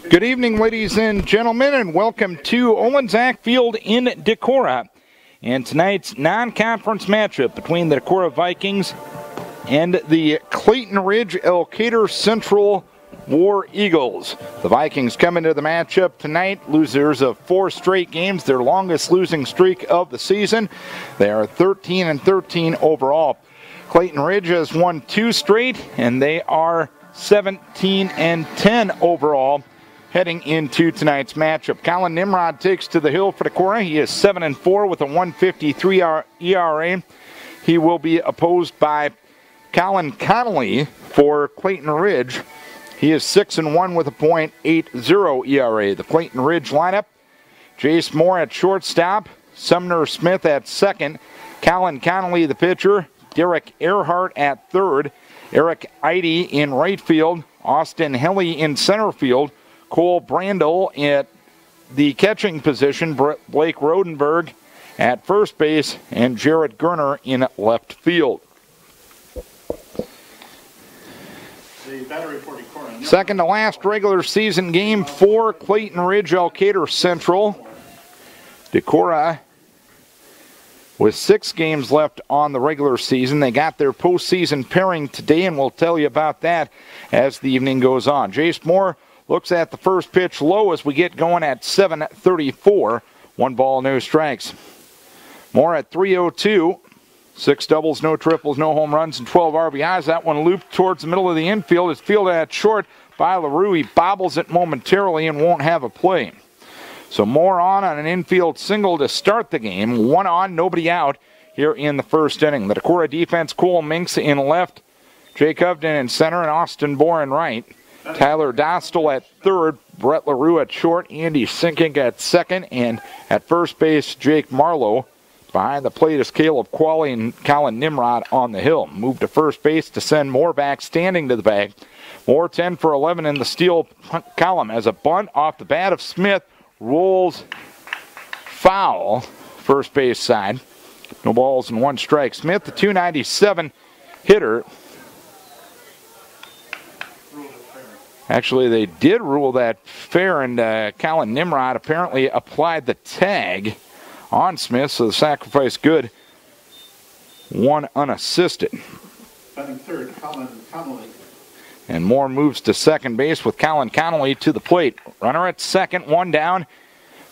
Good evening, ladies and gentlemen, and welcome to Owen Zach Field in Decorah. And tonight's non-conference matchup between the Decorah Vikings and the Clayton Ridge Elkader Central War Eagles. The Vikings come into the matchup tonight, losers of 4 straight games, their longest losing streak of the season. They are 13-13 overall. Clayton Ridge has won 2 straight, and they are 17-10 overall heading into tonight's matchup. Colin Nimrod takes to the hill for Decorah. He is 7-4 with a 1.53 ERA. He will be opposed by Colin Connolly for Clayton Ridge. He is 6-1 with a .80 ERA. The Clayton Ridge lineup: Jace Moore at shortstop, Sumner Smith at second, Colin Connolly the pitcher, Derek Earhart at third, Eric Eide in right field, Austin Helly in center field, Cole Brandel at the catching position, Blake Rodenberg at first base, and Jarrett Gerner in left field. Second to last regular season game for Clayton Ridge Elkader Central. Decorah with 6 games left on the regular season. They got their postseason pairing today, and we'll tell you about that as the evening goes on. Jace Moore looks at the first pitch low as we get going at 7:34. 1 ball, no strikes. Moore at 3:02. 6 doubles, no triples, no home runs, and 12 RBIs. That one looped towards the middle of the infield. It's fielded at short by LaRue. He bobbles it momentarily and won't have a play. So Moore on an infield single to start the game. 1 on, nobody out here in the first inning. The Decorah defense: Cole Minks in left, Jake Hovden in center, and Austin Bohr in right. Tyler Dostal at third, Brett LaRue at short, Andy Sinkink at second, and at first base, Jake Marlowe. Behind the plate is Caleb Qualley and Colin Nimrod on the hill. Move to first base to send Moore back standing to the bag. Moore 10 for 11 in the steal column as a bunt off the bat of Smith rolls foul, first base side. No balls and 1 strike. Smith, the .297 hitter. Actually, they did rule that fair, and Colin Nimrod apparently applied the tag on Smith, so the sacrifice good. 1 unassisted. Batting third, Colin Connolly. And Moore moves to second base with Colin Connolly to the plate. Runner at second, 1 down.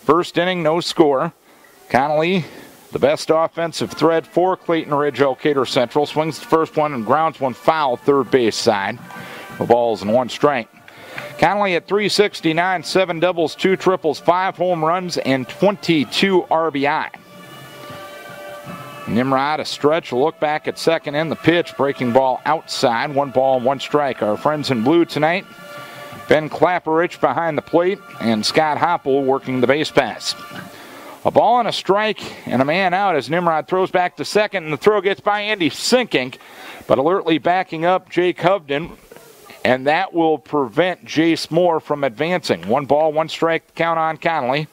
First inning, no score. Connolly, the best offensive threat for Clayton Ridge Elkader Central, swings the first one and grounds one foul, third base side. No balls and 1 strike. Connolly at 369, 7 doubles, 2 triples, 5 home runs, and 22 RBI. Nimrod a stretch, a look back at second in the pitch, breaking ball outside, 1 ball and 1 strike. Our friends in blue tonight: Ben Klapperich behind the plate and Scott Hoppel working the base pass. A ball and a strike and a man out as Nimrod throws back to second, and the throw gets by Andy Sinkink, but alertly backing up Jake Hovden, and that will prevent Jace Moore from advancing. 1 ball, 1 strike, count on Connolly.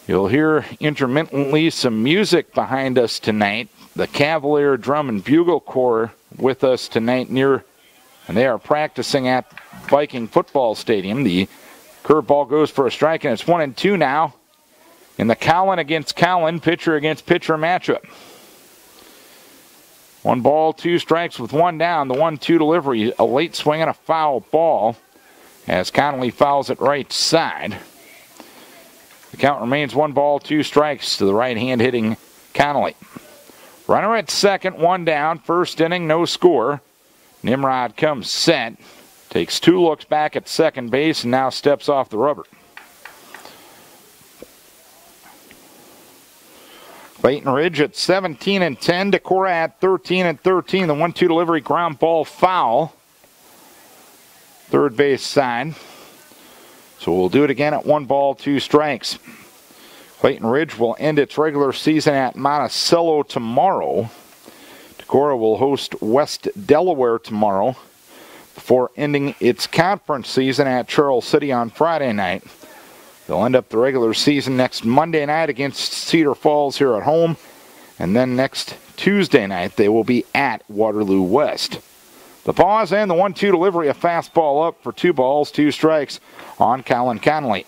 You'll hear intermittently some music behind us tonight. The Cavalier Drum and Bugle Corps with us tonight and they are practicing at Viking Football Stadium. The curveball goes for a strike, and it's 1-2 now in the Colin against Colin, pitcher against pitcher matchup. 1 ball, 2 strikes with 1 down. The 1-2 delivery, a late swing and a foul ball as Connolly fouls it right side. The count remains 1 ball, 2 strikes to the right hand hitting Connolly. Runner at second, 1 down. First inning, no score. Nimrod comes set, takes 2 looks back at second base, and now steps off the rubber. Clayton Ridge at 17-10. Decorah at 13-13. The 1-2 delivery, ground ball foul. Third base side. So we'll do it again at 1 ball, 2 strikes. Clayton Ridge will end its regular season at Monticello tomorrow. Decorah will host West Delaware tomorrow before ending its conference season at Charles City on Friday night. They'll end up the regular season next Monday night against Cedar Falls here at home. And then next Tuesday night, they will be at Waterloo West. The pause and the 1-2 delivery, a fastball up for 2 balls, 2 strikes on Colin Connolly.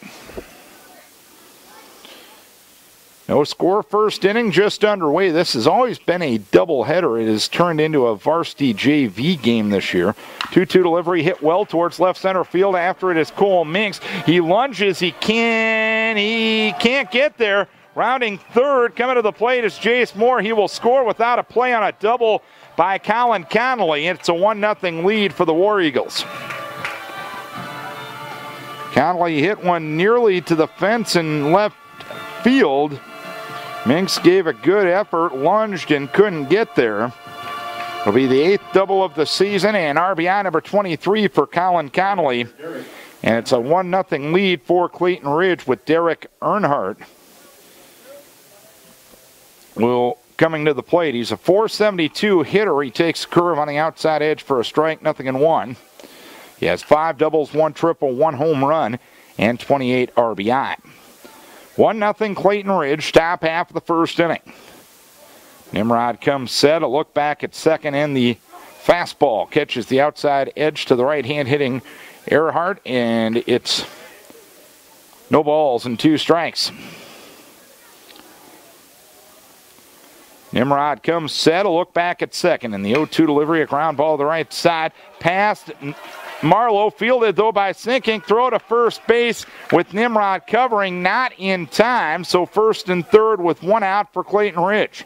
No score, first inning just underway. This has always been a doubleheader. It has turned into a varsity JV game this year. 2-2 delivery hit well towards left center field. After it is Cole Minks. He lunges. He can't get there. Rounding third, coming to the plate is Jace Moore. He will score without a play on a double by Colin Connolly. It's a 1-0 lead for the War Eagles. Connolly hit one nearly to the fence in left field. Minks gave a good effort, lunged and couldn't get there. It'll be the 8th double of the season and RBI number 23 for Colin Connolly. And it's a 1-0 lead for Clayton Ridge with Derek Earnhardt coming to the plate. He's a .472 hitter. He takes a curve on the outside edge for a strike, 0-1. He has 5 doubles, 1 triple, 1 home run, and 28 RBI. 1-0 Clayton Ridge, top half of the first inning. Nimrod comes set, a look back at second, and the fastball catches the outside edge to the right hand hitting Earhart, and it's no balls and 2 strikes. Nimrod comes set, a look back at second, and the 0-2 delivery, a ground ball to the right side, past Marlowe, fielded though by Sinkink, throw to first base with Nimrod covering, not in time, so first and third with 1 out for Clayton Ridge.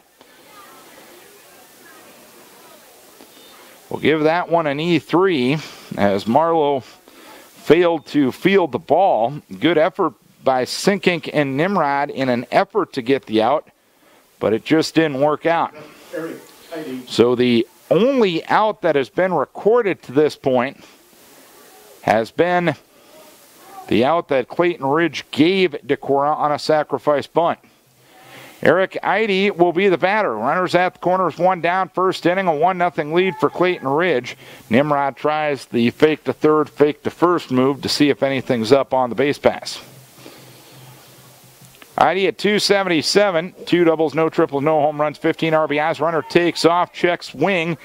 We'll give that one an E3 as Marlowe failed to field the ball. Good effort by Sinkink and Nimrod in an effort to get the out, but it just didn't work out. So the only out that has been recorded to this point has been the out that Clayton Ridge gave Decorah on a sacrifice bunt. Eric Eide will be the batter. Runners at the corners, 1 down, first inning, a 1-0 lead for Clayton Ridge. Nimrod tries the fake to third, fake to first move to see if anything's up on the base pass. Eide at .277, 2 doubles, no triples, no home runs, 15 RBIs. Runner takes off, checks swing,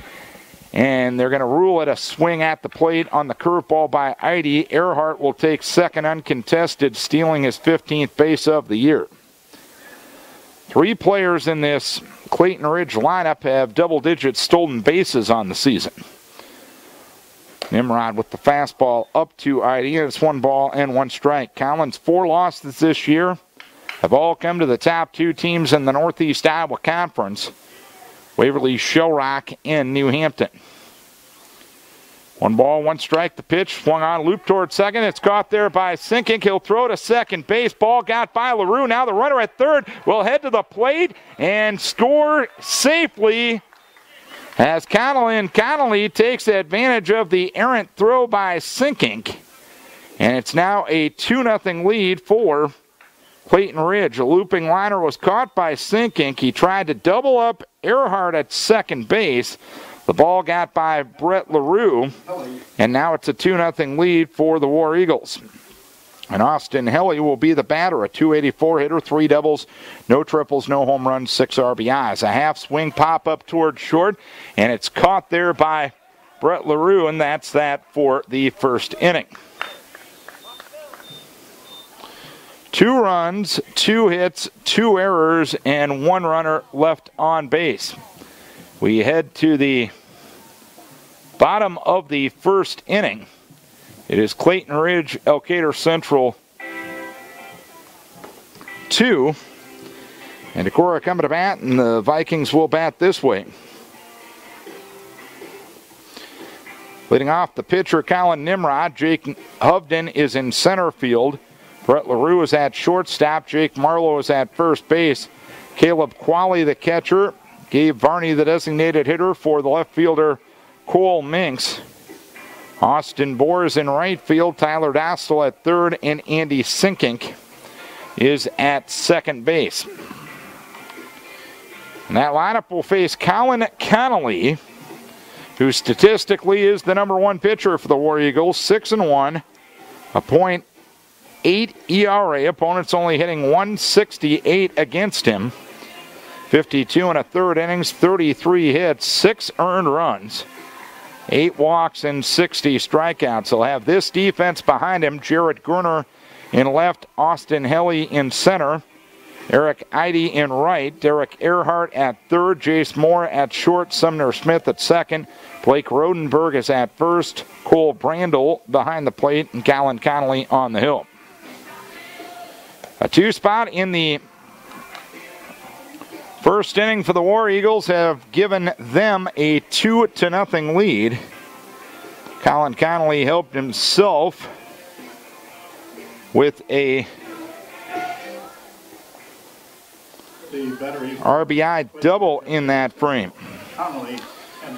and they're going to rule it a swing at the plate on the curveball by Eide. Earhart will take second uncontested, stealing his 15th base of the year. 3 players in this Clayton Ridge lineup have double-digit stolen bases on the season. Nimrod with the fastball up to Eide, and it's 1 ball and 1 strike. Collins' 4 losses this year have all come to the top 2 teams in the Northeast Iowa Conference, Waverly, Shell Rock, and New Hampton. 1 ball, 1 strike. The pitch swung on, loop toward second. It's caught there by Sinkink. He'll throw to second base. Ball got by LaRue. Now the runner at third will head to the plate and score safely as Connolly takes advantage of the errant throw by Sinkink. And it's now a 2-0 lead for Clayton Ridge. A looping liner was caught by Sinkink. He tried to double up Earhart at second base. The ball got by Brett LaRue, and now it's a 2-0 lead for the War Eagles. And Austin Helly will be the batter, a .284 hitter, 3 doubles, no triples, no home runs, 6 RBIs. A half swing pop up toward short, and it's caught there by Brett LaRue, and that's that for the first inning. 2 runs, 2 hits, 2 errors, and 1 runner left on base. We head to the bottom of the first inning. It is Clayton Ridge, Elkader Central 2. And Decorah coming to bat, and the Vikings will bat this way. Leading off the pitcher, Colin Nimrod. Jake Hovden is in center field. Brett LaRue is at shortstop. Jake Marlowe is at first base. Caleb Qualley, the catcher. Gabe Varney, the designated hitter for the left fielder, Cole Minks. Austin Bohr is in right field. Tyler Dostal at third, and Andy Sinkink is at second base. And that lineup will face Colin Connolly, who statistically is the #1 pitcher for the War Eagles, 6-1, a .8 ERA. Opponents only hitting .168 against him. 52 1/3 innings, 33 hits, 6 earned runs. 8 walks and 60 strikeouts. He'll have this defense behind him. Jared Gerner in left, Austin Helly in center, Eric Eide in right, Derek Earhart at third, Jace Moore at short, Sumner Smith at second, Blake Rodenberg is at first, Cole Brandel behind the plate, and Colin Connolly on the hill. A 2 spot in the first inning for the War Eagles have given them a 2-0 lead. Colin Connolly helped himself with a RBI double in that frame.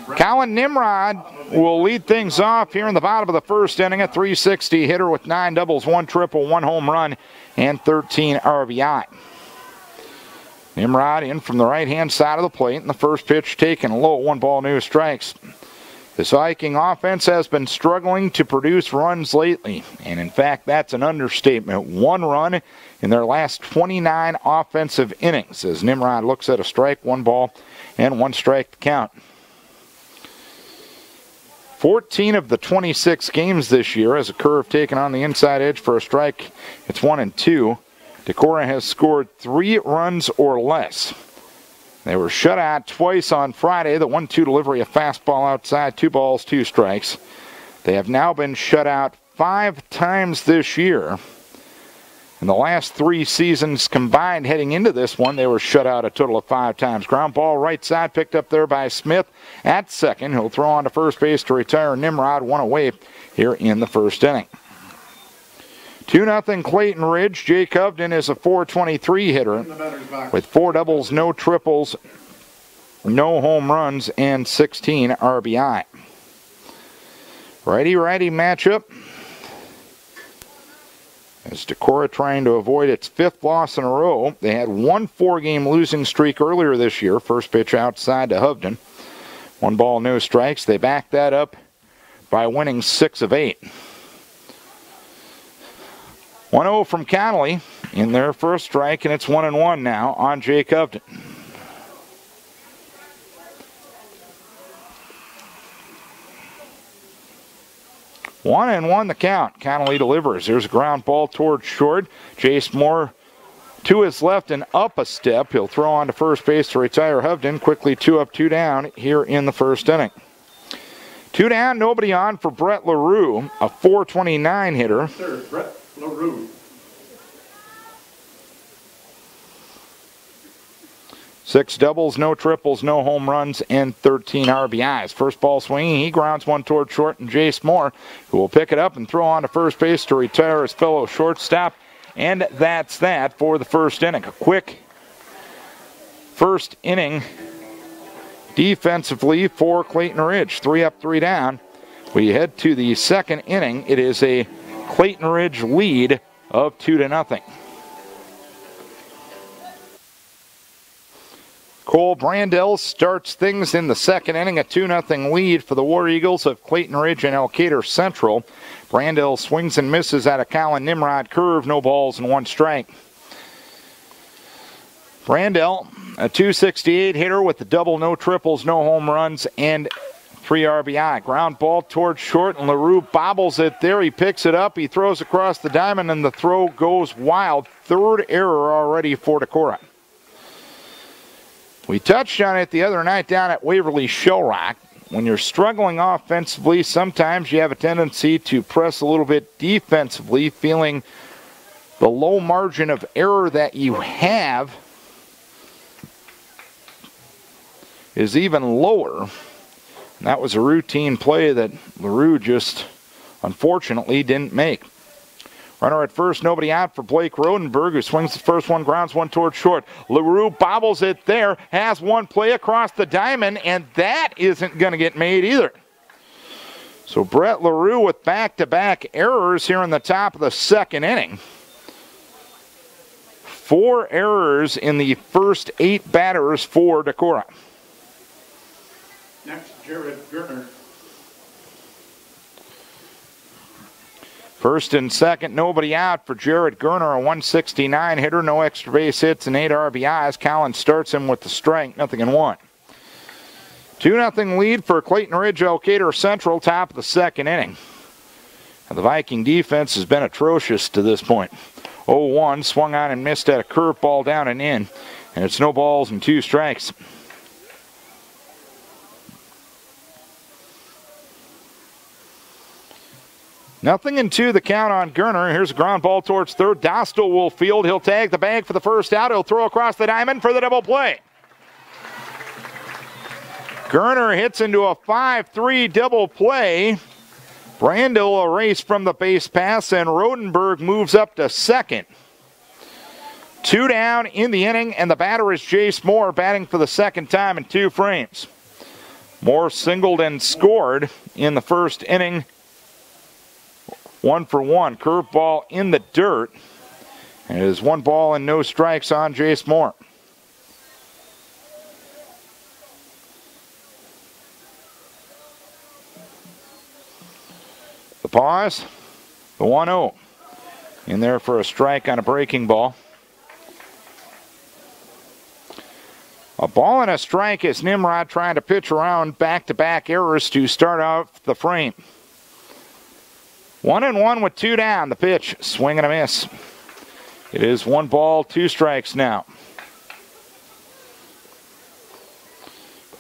Colin Nimrod will lead things off here in the bottom of the first inning, a .360 hitter with 9 doubles, 1 triple, 1 home run, and 13 RBI. Nimrod in from the right-hand side of the plate, and the first pitch taken low, 1 ball, no strikes. This Viking offense has been struggling to produce runs lately, and in fact, that's an understatement. 1 run in their last 29 offensive innings as Nimrod looks at a strike, 1 ball, and 1 strike to count. 14 of the 26 games this year as a curve taken on the inside edge for a strike. It's 1-2. Decorah has scored 3 runs or less. They were shut out twice on Friday. The 1-2 delivery, a fastball outside, 2 balls, 2 strikes. They have now been shut out 5 times this year. In the last 3 seasons combined heading into this one, they were shut out a total of 5 times. Ground ball right side picked up there by Smith at second. He'll throw on to first base to retire Nimrod, 1 away here in the first inning. 2-0 Clayton Ridge. Jake Hovden is a .423 hitter with 4 doubles, no triples, no home runs, and 16 RBI. Righty-righty matchup as Decorah trying to avoid its 5th loss in a row. They had 1 4-game losing streak earlier this year. First pitch outside to Hovden. 1 ball, no strikes. They backed that up by winning 6 of 8. 1-0 from Connolly in their first strike, and it's 1-1 now on Jake Hovden. One and one the count. Connolly delivers. There's a ground ball towards short. Jace Moore to his left and up a step. He'll throw on to first base to retire Hovden. Quickly 2 up, 2 down here in the first inning. 2 down, nobody on for Brett LaRue, a .429 hitter. Third, Brett LaRue. 6 doubles, no triples, no home runs, and 13 RBIs. First ball swinging, he grounds one toward short, and Jace Moore, who will pick it up and throw on to first base to retire his fellow shortstop. And that's that for the first inning. A quick first inning defensively for Clayton Ridge. 3 up, 3 down. We head to the second inning. It is a Clayton Ridge lead of 2-0. Cole Brandel starts things in the second inning, a 2-0 lead for the War Eagles of Clayton Ridge and Elkader Central. Brandel swings and misses at a Colin Nimrod curve, no balls and 1 strike. Brandel, a .268 hitter with the double, no triples, no home runs, and 3 RBI. Ground ball towards short, and LaRue bobbles it there. He picks it up, he throws across the diamond, and the throw goes wild. 3rd error already for Decorah. We touched on it the other night down at Waverly Shellrock. When you're struggling offensively, sometimes you have a tendency to press a little bit defensively, feeling the low margin of error that you have is even lower. And that was a routine play that LaRue just unfortunately didn't make. Runner at first, nobody out for Blake Rodenberg, who swings the first one, grounds one towards short. LaRue bobbles it there, has one play across the diamond, and that isn't going to get made either. So Brett LaRue with back-to-back errors here in the top of the second inning. 4 errors in the first 8 batters for Decorah. Next, Jared Gerner. First and second, nobody out for Jared Gerner, a .169 hitter, no extra base hits and 8 RBIs. Collins starts him with the strike, 0-1. 2-0 lead for Clayton Ridge Elkader Central, top of the second inning. And the Viking defense has been atrocious to this point. 0-1, swung on and missed at a curveball down and in. And it's no balls and 2 strikes. Nothing in 2, the count on Gerner. Here's a ground ball towards third. Dostal will field. He'll tag the bag for the first out. He'll throw across the diamond for the double play. Gerner hits into a 5-3 double play. Brandel a race from the base pass, and Rodenberg moves up to second. 2 down in the inning, and the batter is Jace Moore, batting for the second time in 2 frames. Moore singled and scored in the first inning. 1 for 1. Curveball in the dirt. And it is 1 ball and no strikes on Jace Moore. The pause. The 1-0. In there for a strike on a breaking ball. A ball and a strike as Nimrod trying to pitch around back-to-back errors to start out the frame. 1-1 with 2 down. The pitch, swing and a miss. It is 1 ball, 2 strikes now.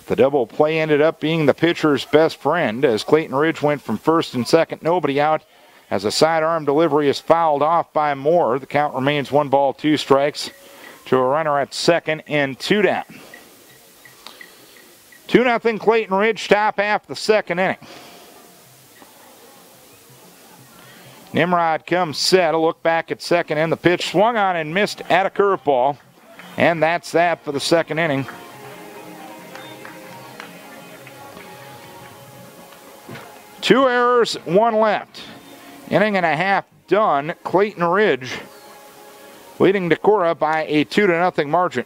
The double play ended up being the pitcher's best friend as Clayton Ridge went from first and second, nobody out, as a sidearm delivery is fouled off by Moore. The count remains 1 ball, 2 strikes to a runner at second and 2 down. 2-0 Clayton Ridge, top half the second inning. Nimrod comes set, a look back at second, and the pitch swung on and missed at a curveball. And that's that for the second inning. Two errors, 1 left. Inning and a half done. Clayton Ridge leading Decorah by a 2-0 margin.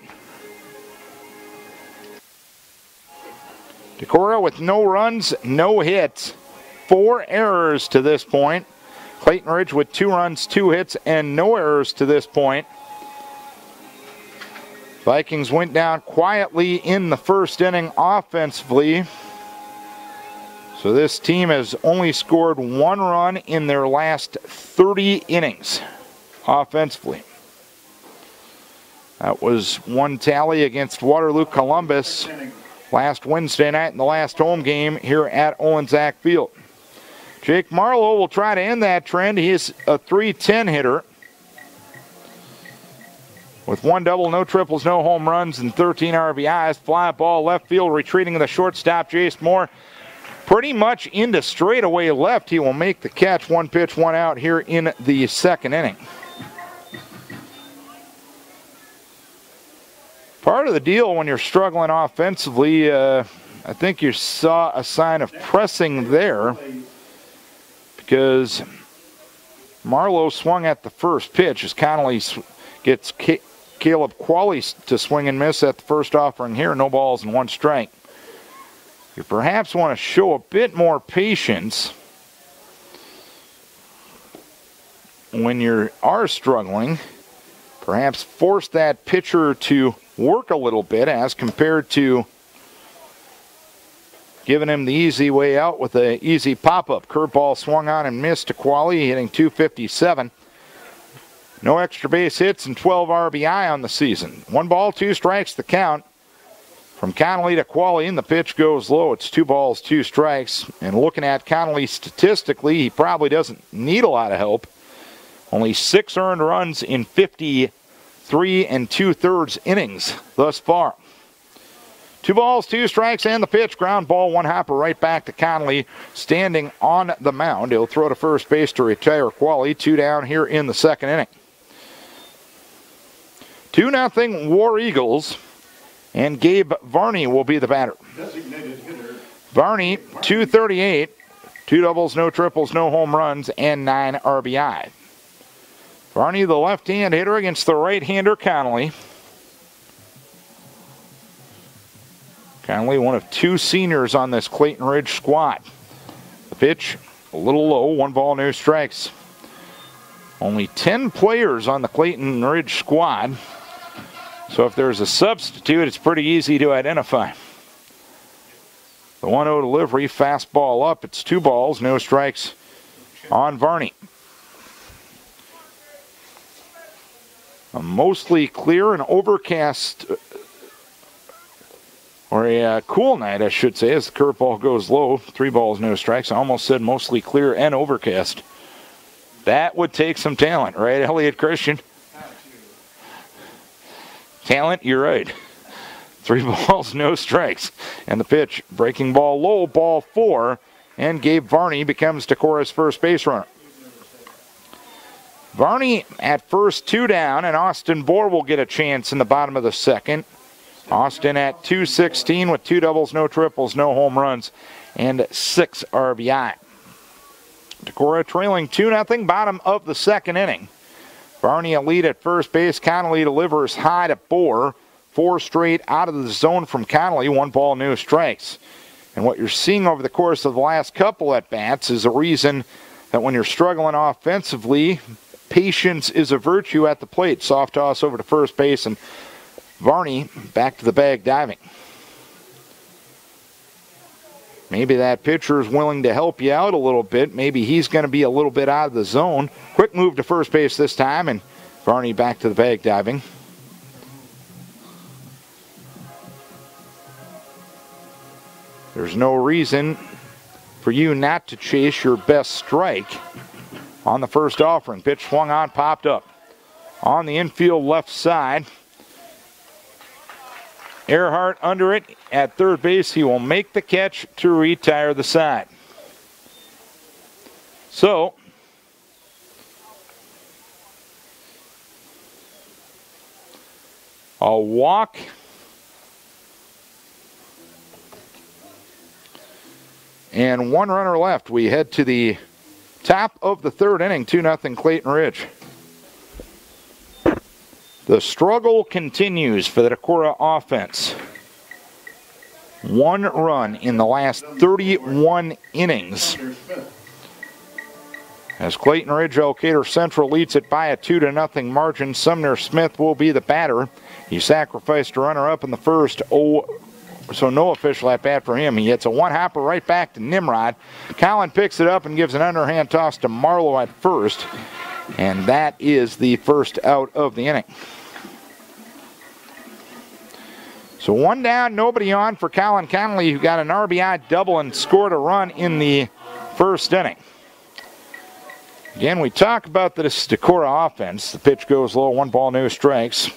Decorah with no runs, no hits. 4 errors to this point. Clayton Ridge with 2 runs, 2 hits, and no errors to this point. Vikings went down quietly in the first inning offensively. So this team has only scored 1 run in their last 30 innings offensively. That was 1 tally against Waterloo Columbus last Wednesday night in the last home game here at Olensack Field. Jake Marlowe will try to end that trend. He is a .310 hitter with 1 double, no triples, no home runs, and 13 RBIs. Fly ball left field, retreating to the shortstop, Jace Moore. Pretty much into straightaway left. He will make the catch. 1 pitch, 1 out here in the second inning. Part of the deal when you're struggling offensively, I think you saw a sign of pressing there, because Marlowe swung at the first pitch as Connolly gets Caleb Qualley to swing and miss at the first offering here. No balls and 1 strike. You perhaps want to show a bit more patience when you are struggling. Perhaps force that pitcher to work a little bit as compared to giving him the easy way out with an easy pop-up. Curveball swung on and missed to Qualley, hitting .257. No extra base hits and 12 RBI on the season. 1 ball, 2 strikes the count. From Connolly to Qualley, and the pitch goes low. It's 2 balls, 2 strikes. And looking at Connolly statistically, he probably doesn't need a lot of help. Only 6 earned runs in 53 2/3 innings thus far. 2 balls, 2 strikes, and the pitch. Ground ball, 1 hopper right back to Connolly, standing on the mound. He'll throw to first base to retire Qualley. 2 down here in the second inning. 2-0 War Eagles. And Gabe Varney will be the batter. Designated hitter. Varney, .238, 2 doubles, no triples, no home runs, and 9 RBI. Varney, the left-hand hitter against the right-hander Connolly. Connolly, one of 2 seniors on this Clayton Ridge squad. The pitch, a little low, 1 ball, no strikes. Only 10 players on the Clayton Ridge squad. So if there's a substitute, it's pretty easy to identify. The 1-0 delivery, fastball up. It's 2 balls, no strikes on Varney. A mostly clear and overcast, or a cool night, I should say, as the curveball goes low. 3 balls, no strikes. I almost said mostly clear and overcast. That would take some talent, right, Elliot Christian? Talent, you're right. 3 balls, no strikes. And the pitch, breaking ball low, ball 4, and Gabe Varney becomes Decorah's first base runner. Varney at first, 2 down, and Austin Bohr will get a chance in the bottom of the second. Austin at 216 with 2 doubles, no triples, no home runs, and 6 RBI. Decorah trailing 2-0, bottom of the second inning. Varney a lead at first base. Connolly delivers high to Bohr. 4 straight out of the zone from Connolly. 1 ball, no strikes. And what you're seeing over the course of the last couple at-bats is a reason that when you're struggling offensively, patience is a virtue at the plate. Soft toss over to first base, and Varney back to the bag diving. Maybe that pitcher is willing to help you out a little bit. Maybe he's going to be a little bit out of the zone. Quick move to first base this time, and Varney back to the bag diving. There's no reason for you not to chase your best strike on the first offering. Pitch swung on, popped up. On the infield left side. Earhart under it at third base. He will make the catch to retire the side. So, a walk and 1 runner left. We head to the top of the third inning, 2-0 Clayton Ridge. The struggle continues for the Decorah offense. 1 run in the last 31 innings. As Clayton Ridge Elkader Central leads it by a 2-0 margin, Sumner Smith will be the batter. He sacrificed a runner up in the first, so no official at bat for him. He hits a 1-hopper right back to Nimrod. Collin picks it up and gives an underhand toss to Marlowe at first. And that is the first out of the inning. So 1 down, nobody on for Collin Connolly, who got an RBI double and scored a run in the first inning. Again, we talk about this Decorah offense. The pitch goes low, 1 ball, no strikes.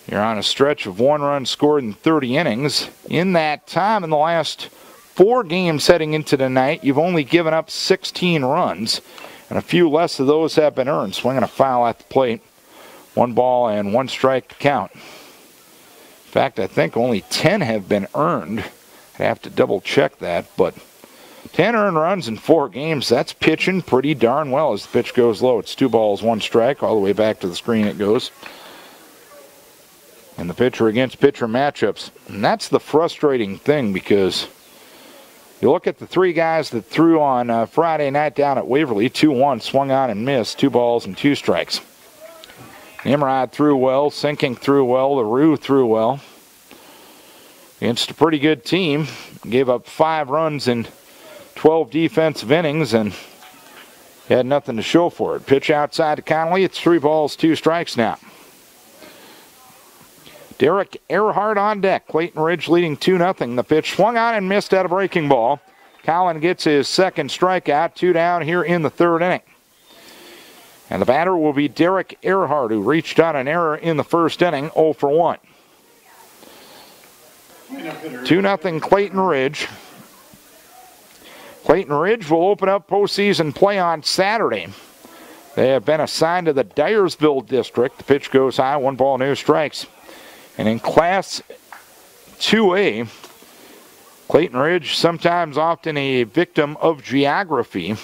You're on a stretch of 1 run scored in 30 innings. In that time, in the last 4 games heading into tonight, you've only given up 16 runs, and a few less of those have been earned. Swinging a foul at the plate. 1 ball and 1 strike to count. In fact, I think only 10 have been earned. I'd have to double check that, but 10 earned runs in 4 games, that's pitching pretty darn well as the pitch goes low. It's 2 balls, 1 strike. All the way back to the screen it goes. And the pitcher against pitcher matchups. And that's the frustrating thing, because you look at the 3 guys that threw on Friday night down at Waverly. 2-1, swung on and missed. 2 balls and 2 strikes. Nimrod threw well, Sinking threw well, LaRue threw well. Against a pretty good team. Gave up 5 runs in 12 defensive innings and had nothing to show for it. Pitch outside to Connolly. It's 3 balls, 2 strikes now. Derek Earhart on deck. Clayton Ridge leading 2-0. The pitch swung on and missed at a breaking ball. Collin gets his second strikeout. 2 down here in the third inning. And the batter will be Derek Earhart, who reached on an error in the first inning, 0 for 1. 2-0 Clayton Ridge. Clayton Ridge will open up postseason play on Saturday. They have been assigned to the Dyersville district. The pitch goes high, 1 ball, no strikes. And in Class 2A, Clayton Ridge, sometimes often a victim of geography.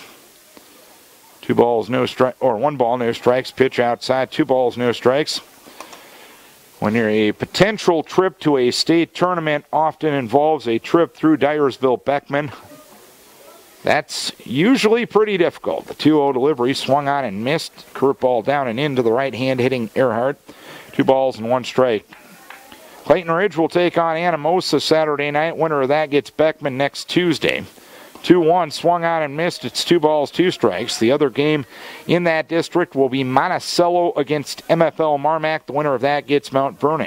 2 balls, no strike, or 1 ball, no strikes. Pitch outside, 2 balls, no strikes. When you're a potential trip to a state tournament often involves a trip through Dyersville-Beckman. That's usually pretty difficult. The 2-0 delivery swung on and missed. Curveball down and into the right hand, hitting Earhart. 2 balls and 1 strike. Clayton Ridge will take on Anamosa Saturday night. Winner of that gets Beckman next Tuesday. 2-1, swung on and missed. It's 2 balls, 2 strikes. The other game in that district will be Monticello against MFL Marmac. The winner of that gets Mount Vernon.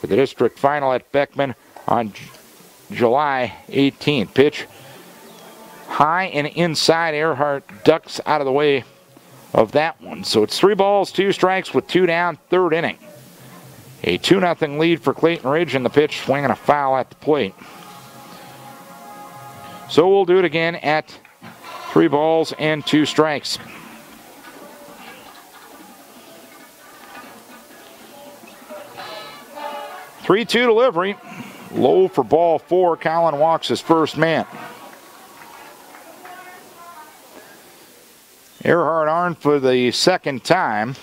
For the district final at Beckman on July 18th. Pitch high and inside. Earhart ducks out of the way of that one. So it's 3 balls, 2 strikes with 2 down, 3rd inning. A 2-0 lead for Clayton Ridge, and the pitch swinging a foul at the plate. So we'll do it again at 3 balls and 2 strikes. Three-two delivery. Low for ball 4. Colin walks his first man. Earhart on for the second time.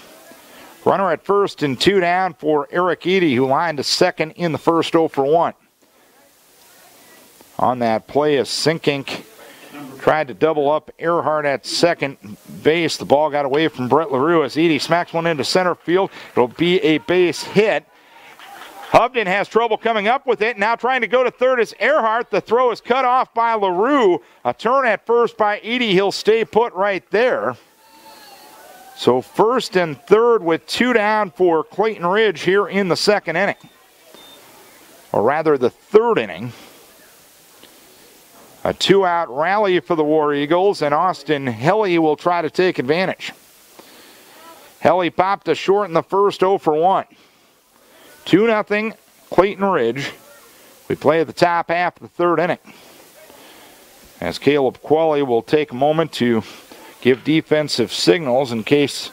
Runner at first and 2 down for Eric Eady, who lined to second in the first 0 for 1. On that play, a Sinkink tried to double up Earhart at second base. The ball got away from Brett LaRue as Eady smacks one into center field. It'll be a base hit. Hovden has trouble coming up with it. Now trying to go to third is Earhart. The throw is cut off by LaRue. A turn at first by Eady. He'll stay put right there. So first and third with 2 down for Clayton Ridge here in the second inning. Or rather the third inning. A 2-out rally for the War Eagles, and Austin Helly will try to take advantage. Helly popped a short in the first 0 for 1. 2-0 Clayton Ridge. We play at the top half of the third inning. As Caleb Qualley will take a moment to give defensive signals in case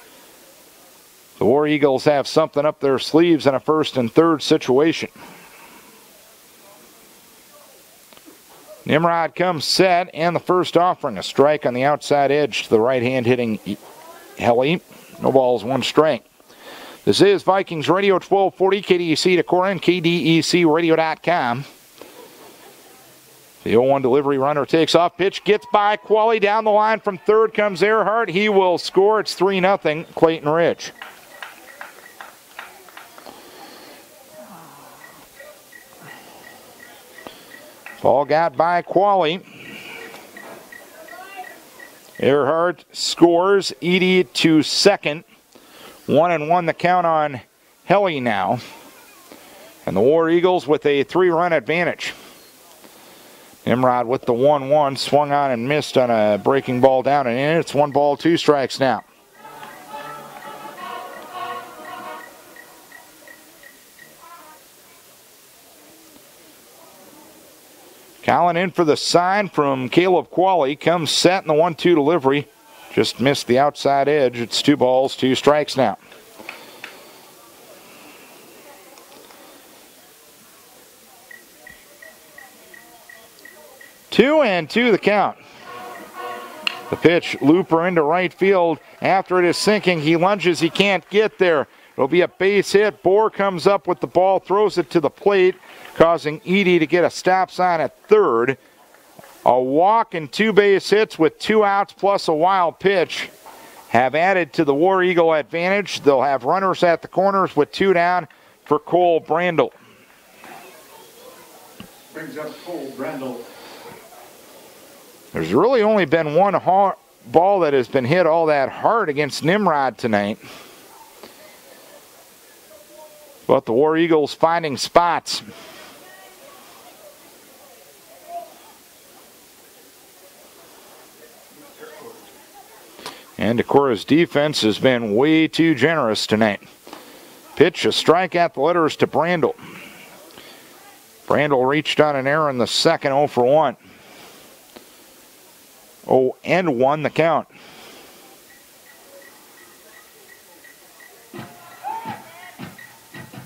the War Eagles have something up their sleeves in a first and third situation. Nimrod comes set, and the first offering, a strike on the outside edge to the right-hand hitting Helly. No balls, 1 strike. This is Vikings Radio 1240, KDEC Decorah and KDECradio.com. The 0-1 delivery runner takes off. Pitch gets by Qualley. Down the line from third comes Earhart. He will score. It's 3-0 Clayton Ridge. Ball got by Qualley. Earhart scores. Eady to second. 1-1 the count on Helly now. And the War Eagles with a 3-run advantage. Nimrod with the 1-1. Swung on and missed on a breaking ball down and in. It's 1 ball, 2 strikes now. Colin in for the sign from Caleb Qualley. Comes set in the 1-2 delivery. Just missed the outside edge. It's 2 balls, 2 strikes now. Two and 2 the count. The pitch, looper into right field. After it is sinking, he lunges. He can't get there. It'll be a base hit. Bohr comes up with the ball, throws it to the plate, causing Eady to get a stop sign at third. A walk and 2 base hits with 2 outs plus a wild pitch have added to the War Eagle advantage. They'll have runners at the corners with 2 down for Cole Brandel. Brings up Cole Brandel. There's really only been 1 ball that has been hit all that hard against Nimrod tonight. But the War Eagles finding spots. And Decorah's defense has been way too generous tonight. Pitch, a strike at the letters to Brandel. Brandel reached on an error in the second, 0 for 1. 0-1 the count.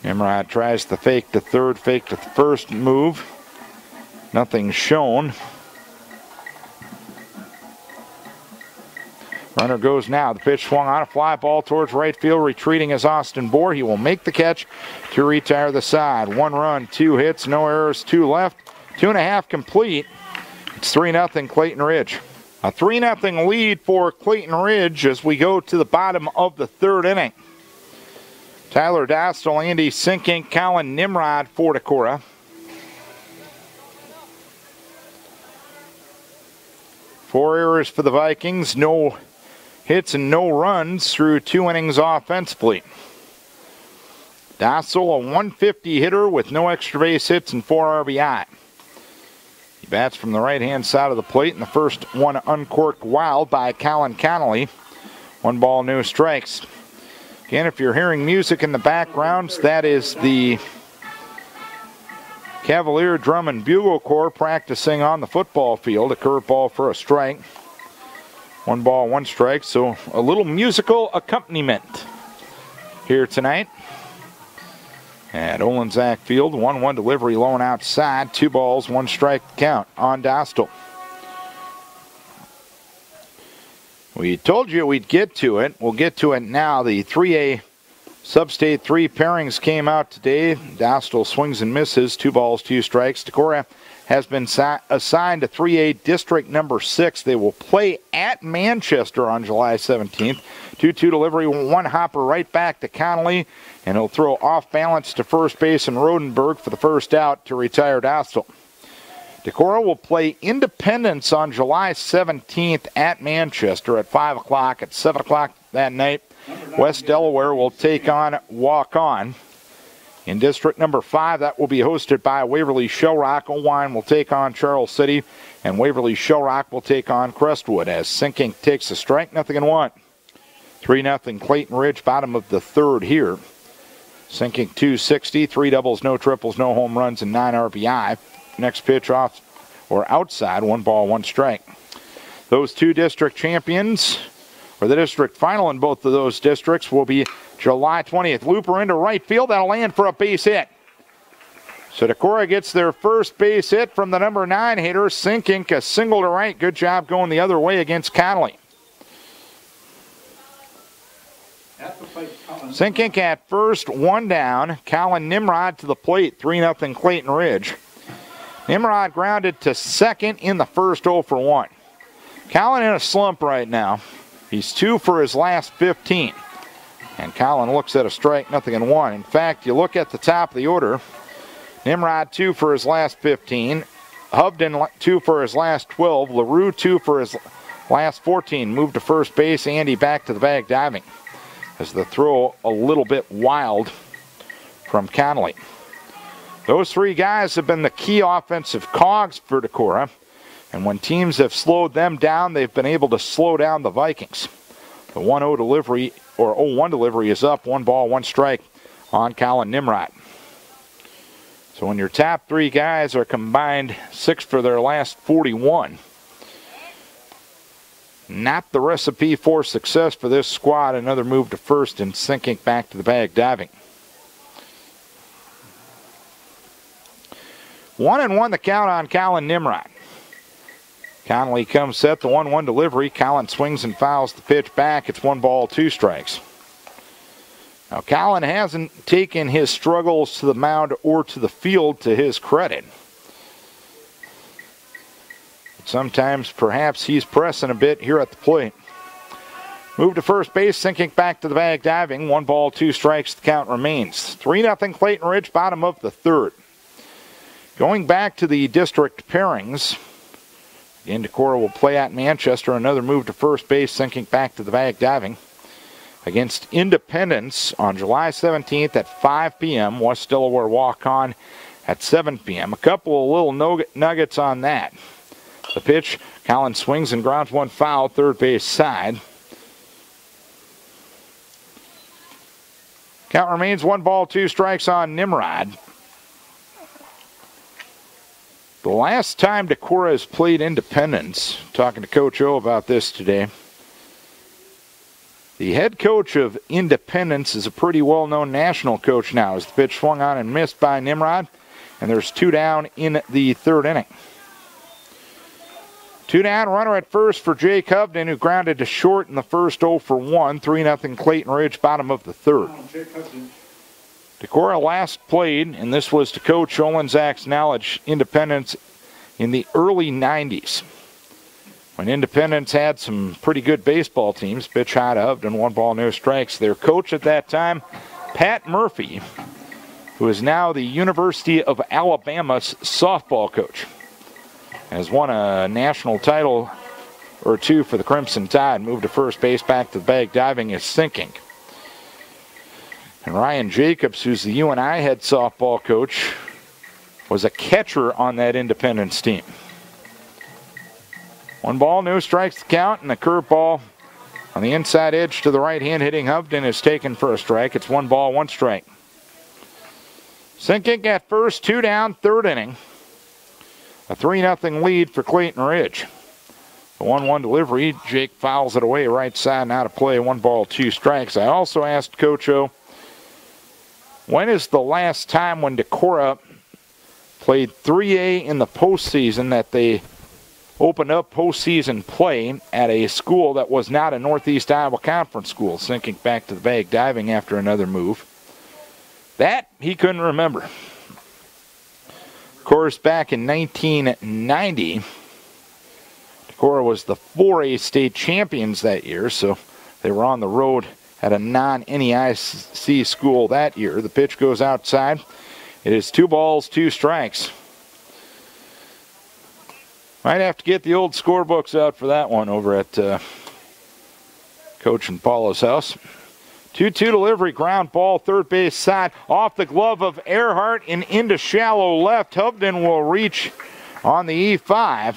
Nimrod tries the fake to third, fake to first move. Nothing shown. Runner goes now. The pitch swung on, a fly ball towards right field. Retreating is Austin Bohr. He will make the catch to retire the side. 1 run, 2 hits, no errors, 2 left. 2.5 complete. It's 3-0 Clayton Ridge. A 3-0 lead for Clayton Ridge as we go to the bottom of the third inning. Tyler Dostal, Andy Sinkink, Colin Nimrod for Decorah. Four errors for the Vikings, no hits and no runs through 2 innings offensively. Dostal, a 150 hitter with no extra base hits and 4 RBI. He bats from the right-hand side of the plate, and the first one uncorked wild by Colin Connolly. 1 ball, no strikes. Again, if you're hearing music in the background, that is the Cavalier Drum and Bugle Corps practicing on the football field. A curveball for a strike. 1 ball, 1 strike, so a little musical accompaniment here tonight at Olenczak Field. 1-1 delivery low and outside. 2 balls, 1 strike count on Dostal. We told you we'd get to it. We'll get to it now. The 3A Sub-State 3 pairings came out today. Dostal swings and misses. 2 balls, 2 strikes. Decorah has been assigned to 3A District number 6. They will play at Manchester on July 17th. 2-2 delivery, 1 hopper right back to Connolly, and he'll throw off balance to first base and Rodenberg for the first out to retire Dostal. Decorah will play Independence on July 17th at Manchester at 5 o'clock. At 7 o'clock that night, West Delaware will take on Walk-On. In District number 5, that will be hosted by Waverly Shellrock. Owine will take on Charles City, and Waverly Shellrock will take on Crestwood as Sinkink takes a strike, 0-1. 3-0 Clayton Ridge, bottom of the 3rd here. Sinkink 260, 3 doubles, no triples, no home runs, and 9 RBI. Next pitch off or outside, 1 ball, 1 strike. Those 2 district champions, or the district final in both of those districts, will be July 20th. Looper into right field. That'll land for a base hit. So Decorah gets their first base hit from the number 9 hitter, Sinkink, a single to right. Good job going the other way against Connolly. Sinkink at first, 1 down. Colin Nimrod to the plate, 3-0 Clayton Ridge. Nimrod grounded to second in the first, 0-for-1. Colin in a slump right now. He's 2 for his last 15. And Colin looks at a strike, 0-1. In fact, you look at the top of the order. Nimrod 2 for his last 15. Hubden 2 for his last 12. LaRue 2 for his last 14. Moved to first base. Andy back to the bag diving. As the throw a little bit wild from Connolly. Those 3 guys have been the key offensive cogs for Decorah. And when teams have slowed them down, they've been able to slow down the Vikings. The 1-0 delivery, or 0-1 delivery is up. 1 ball, 1 strike on Colin Nimrod. So when your top 3 guys are combined 6 for their last 41, not the recipe for success for this squad. Another move to first and Sinkink back to the bag diving. 1-1 the count on Colin Nimrod. Connolly comes set, the 1-1 delivery. Colin swings and fouls the pitch back. It's 1 ball, 2 strikes. Now, Colin hasn't taken his struggles to the mound or to the field to his credit. But sometimes, perhaps, he's pressing a bit here at the plate. Move to first base, Sinkink back to the bag diving. 1 ball, 2 strikes, the count remains. 3-0 Clayton Ridge, bottom of the 3rd. Going back to the district pairings, again, Decorah will play at Manchester. Another move to first base, Sinkink back to the bag diving. Against Independence on July 17th at 5 p.m. West Delaware Walk-On at 7 p.m. A couple of little nuggets on that. The pitch, Colin swings and grounds 1 foul, third base side. Count remains 1 ball, 2 strikes on Nimrod. The last time Decorah has played Independence, talking to Coach O about this today, the head coach of Independence is a pretty well-known national coach now. As the pitch swung on and missed by Nimrod, and there's 2 down in the 3rd inning. 2 down, runner at first for Jake Hubden, who grounded to short in the first, 0-for-1. 3-0 Clayton Ridge, bottom of the 3rd. Decorah last played, and this was to Coach Olenczak's knowledge, Independence in the early 90s. When Independence had some pretty good baseball teams. Pitch high to Hubden, 1 ball, no strikes. Their coach at that time, Pat Murphy, who is now the University of Alabama's softball coach. Has won a national title or two for the Crimson Tide. Moved to first base, back to the bag. Diving is sinking. And Ryan Jacobs, who's the UNI head softball coach, was a catcher on that Independence team. 1 ball, no strikes to count, and the curveball on the inside edge to the right hand hitting Hovden is taken for a strike. It's 1 ball, 1 strike. Sinking at first, 2 down, 3rd inning. A 3-0 lead for Clayton Ridge. The 1-1 delivery, Jake fouls it away right side and out of play. 1 ball, 2 strikes. I also asked Coach O, when is the last time when Decorah played 3A in the postseason that they opened up postseason play at a school that was not a Northeast Iowa Conference school? Sinking back to the bag, diving after another move. That he couldn't remember. Of course, back in 1990, Decorah was the 4A state champions that year, so they were on the road at a non-NEIC school that year. The pitch goes outside. It is 2 balls, 2 strikes. Might have to get the old scorebooks out for that one over at Coach and Paula's house. 2-2 delivery, ground ball, 3rd base side, off the glove of Earhart and into shallow left. Hovden will reach on the E5.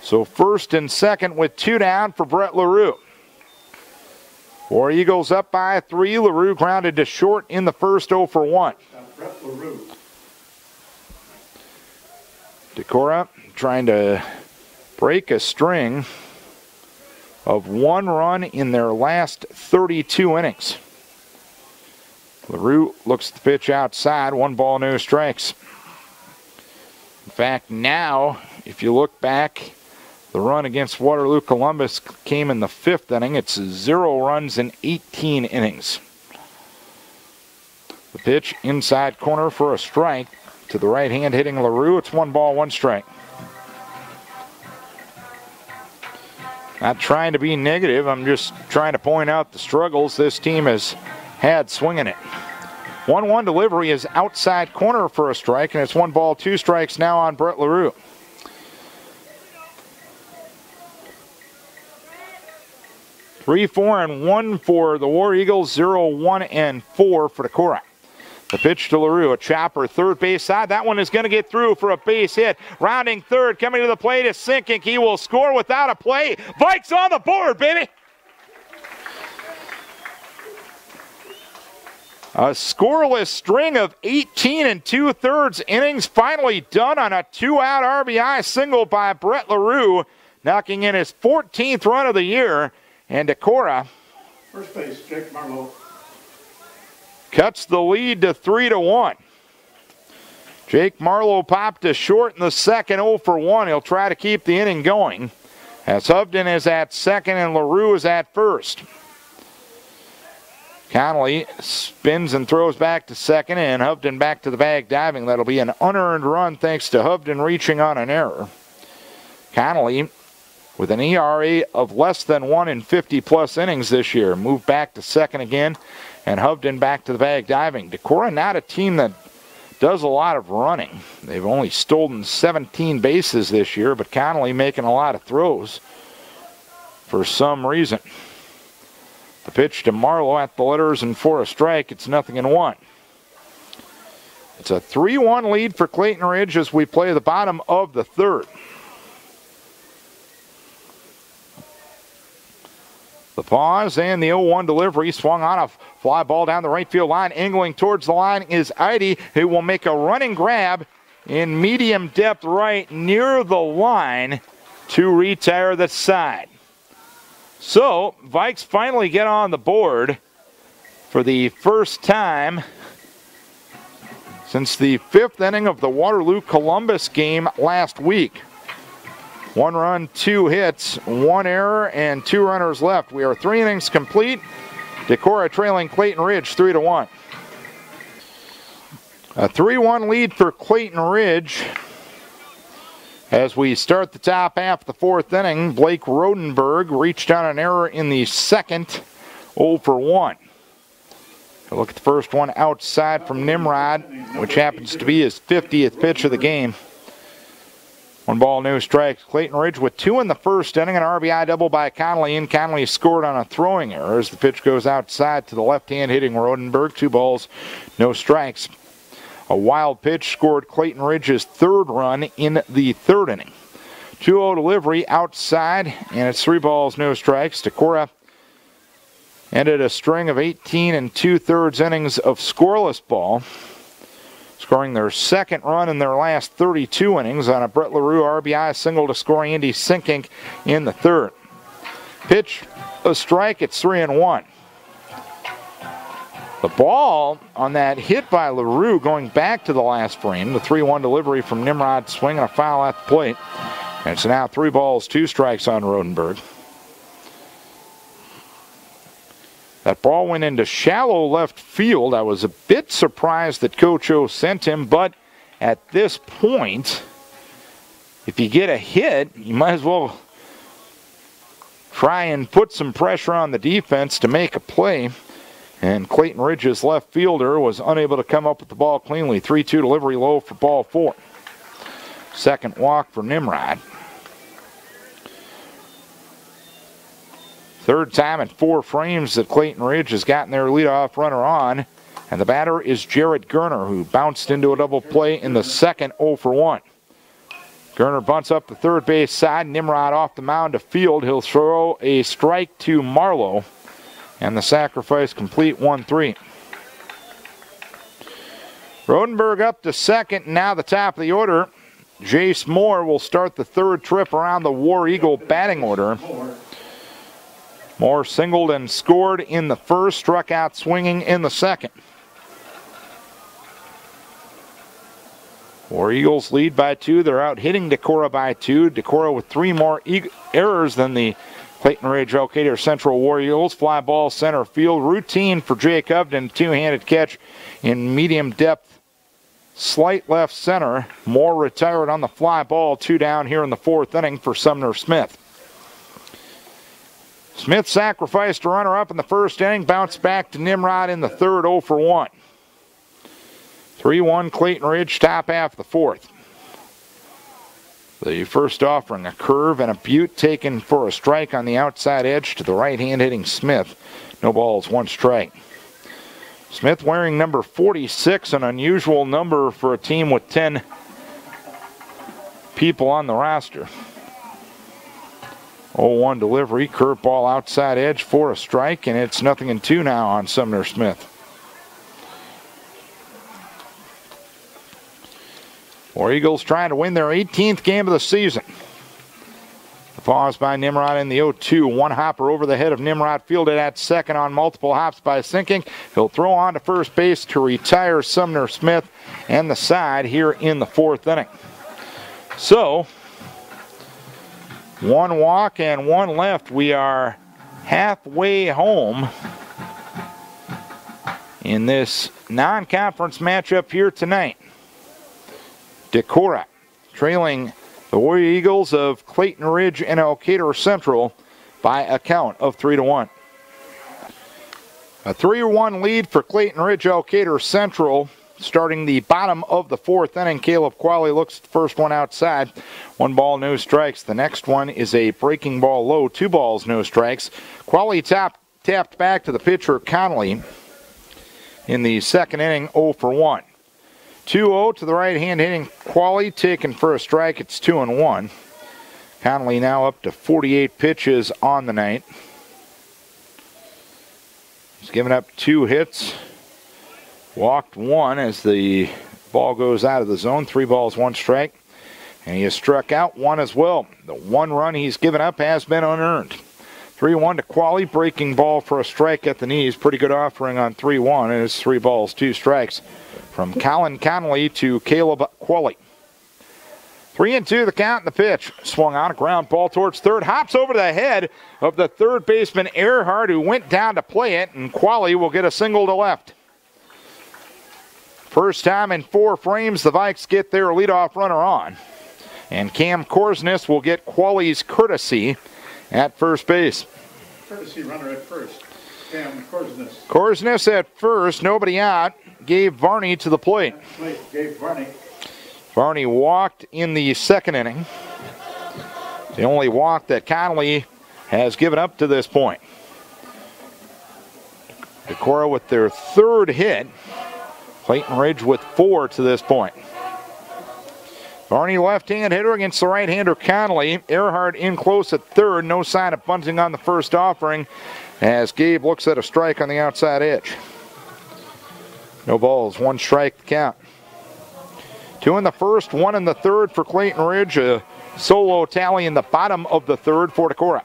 So 1st and 2nd with 2 down for Brett LaRue. War Eagles up by 3. LaRue grounded to short in the first, 0 for 1. Brett LaRue. Decorah trying to break a string of 1 run in their last 32 innings. LaRue looks at the pitch outside. 1 ball, no strikes. In fact, now, if you look back, the run against Waterloo Columbus came in the 5th inning. It's 0 runs in 18 innings. The pitch inside corner for a strike. To the right hand hitting LaRue. It's 1 ball, 1 strike. Not trying to be negative. I'm just trying to point out the struggles this team has had swinging it. 1-1 delivery is outside corner for a strike, and it's 1 ball, 2 strikes now on Brett LaRue. Three, 4, and 1 for the War Eagles. 0, 1, and 4 for Decorah. The pitch to LaRue, a chopper, 3rd base side. That one is going to get through for a base hit. Rounding 3rd, coming to the plate is Sinking. He will score without a play. Vikes on the board, baby. A scoreless string of 18 2/3 innings finally done on a 2-out RBI single by Brett LaRue, knocking in his 14th run of the year. And Decorah, First base, Jake Marlowe. Cuts the lead to 3-1. Jake Marlowe popped to short in the 2nd, 0 for 1. He'll try to keep the inning going, as Hovden is at 2nd and LaRue is at 1st. Connolly spins and throws back to 2nd, and Hovden back to the bag diving. That'll be an unearned run thanks to Hovden reaching on an error. Connolly, with an ERA of less than 1 in 50-plus innings this year, moved back to 2nd again. And Hovden back to the bag diving. Decorah not a team that does a lot of running. They've only stolen 17 bases this year, but Connolly making a lot of throws for some reason. The pitch to Marlowe at the letters and for a strike. It's 0-1. It's a 3-1 lead for Clayton Ridge as we play the bottom of the 3rd. The pause and the 0-1 delivery, swung on a fly ball down the right field line. Angling towards the line is Eide, who will make a running grab in medium depth right near the line to retire the side. So, Vikes finally get on the board for the first time since the 5th inning of the Waterloo Columbus game last week. 1 run, 2 hits, 1 error, and 2 runners left. We are 3 innings complete. Decorah trailing Clayton Ridge 3-1. A 3-1 lead for Clayton Ridge. As we start the top half of the 4th inning, Blake Rodenberg reached on an error in the 2nd, 0 for 1. Look at the first one outside from Nimrod, which happens to be his 50th pitch of the game. 1 ball, no strikes. Clayton Ridge with 2 in the first inning, an RBI double by Connolly, and Connolly scored on a throwing error as the pitch goes outside to the left-hand hitting Rodenberg. 2 balls, no strikes. A wild pitch scored Clayton Ridge's 3rd run in the 3rd inning. 2-0 delivery outside, and it's 3 balls, no strikes. Decorah ended a string of 18 2/3 innings of scoreless ball, scoring their 2nd run in their last 32 innings on a Brett LaRue RBI single to score Andy Sinkink in the 3rd. Pitch, a strike, it's 3-1. The ball on that hit by LaRue going back to the last frame, the 3-1 delivery from Nimrod, swinging a foul at the plate. And it's now 3 balls, 2 strikes on Rodenberg. That ball went into shallow left field. I was a bit surprised that Coach O sent him, but at this point, if you get a hit, you might as well try and put some pressure on the defense to make a play. And Clayton Ridge's left fielder was unable to come up with the ball cleanly. 3-2 delivery low for ball 4. 2nd walk for Nimrod. 3rd time in 4 frames that Clayton Ridge has gotten their leadoff runner on. And the batter is Jared Gerner, who bounced into a double play in the 2nd, 0 for 1. Gerner bunts up the 3rd base side. Nimrod off the mound to field. He'll throw a strike to Marlowe. And the sacrifice complete, 1-3. Rodenberg up to 2nd. Now the top of the order. Jace Moore will start the 3rd trip around the War Eagle batting order. Moore singled and scored in the 1st, struck out swinging in the 2nd. War Eagles lead by 2. They're out hitting Decorah by 2. Decorah with 3 more errors than the Clayton Ridge Elkader Central War Eagles. Fly ball center field. Routine for Jake Upton. 2-handed catch in medium depth. Slight left center. Moore retired on the fly ball. 2 down here in the 4th inning for Sumner Smith. Smith sacrificed a runner up in the 1st inning. Bounced back to Nimrod in the 3rd, 0 for 1. 3-1 Clayton Ridge, top half of the 4th. The first offering, a curve and a butte taken for a strike on the outside edge to the right-hand hitting Smith. No balls, 1 strike. Smith wearing number 46, an unusual number for a team with 10 people on the roster. 0-1 delivery, curveball outside edge for a strike, and it's 0-2 now on Sumner Smith. War Eagles trying to win their 18th game of the season. The pause by Nimrod in the 0-2. 1 hopper over the head of Nimrod, fielded at 2nd on multiple hops by Sinkink. He'll throw on to 1st base to retire Sumner Smith and the side here in the 4th inning. So, 1 walk and 1 left. We are halfway home in this non-conference matchup here tonight. Decorah trailing the Warrior Eagles of Clayton Ridge and Elkader Central by a count of 3-1. A 3-1 lead for Clayton Ridge Elkader Central. Starting the bottom of the 4th inning, Caleb Qualley looks at the first one outside. 1 ball, no strikes. The next one is a breaking ball low. 2 balls, no strikes. Qualley tapped back to the pitcher Connolly in the 2nd inning, 0 for 1. 2-0 to the right-hand hitting Qualley, taken for a strike. It's 2-1. Connolly now up to 48 pitches on the night. He's given up 2 hits. Walked 1 as the ball goes out of the zone. 3 balls, 1 strike. And he has struck out 1 as well. The 1 run he's given up has been unearned. 3-1 to Qualley, breaking ball for a strike at the knees. Pretty good offering on 3-1, and it's 3 balls, 2 strikes from Colin Connolly to Caleb Qualley. 3-2 the count and the pitch. Swung on a ground ball towards 3rd. Hops over the head of the 3rd baseman Earhart, who went down to play it, and Qualley will get a single to left. First time in 4 frames the Vikes get their leadoff runner on. And Cam Korsness will get Qualley's courtesy at first base. Courtesy runner at first. Cam Korsness. Korsness at first, nobody out. Gave Varney to the plate. Gave Varney. Varney walked in the second inning. The only walk that Connolly has given up to this point. Decorah with their third hit. Clayton Ridge with 4 to this point. Varney left-hand hitter against the right-hander Connolly. Earhart in close at third. No sign of bunting on the first offering as Gabe looks at a strike on the outside edge. No balls, 1 strike to count. 2 in the first, 1 in the third for Clayton Ridge. A solo tally in the bottom of the third for Decorah.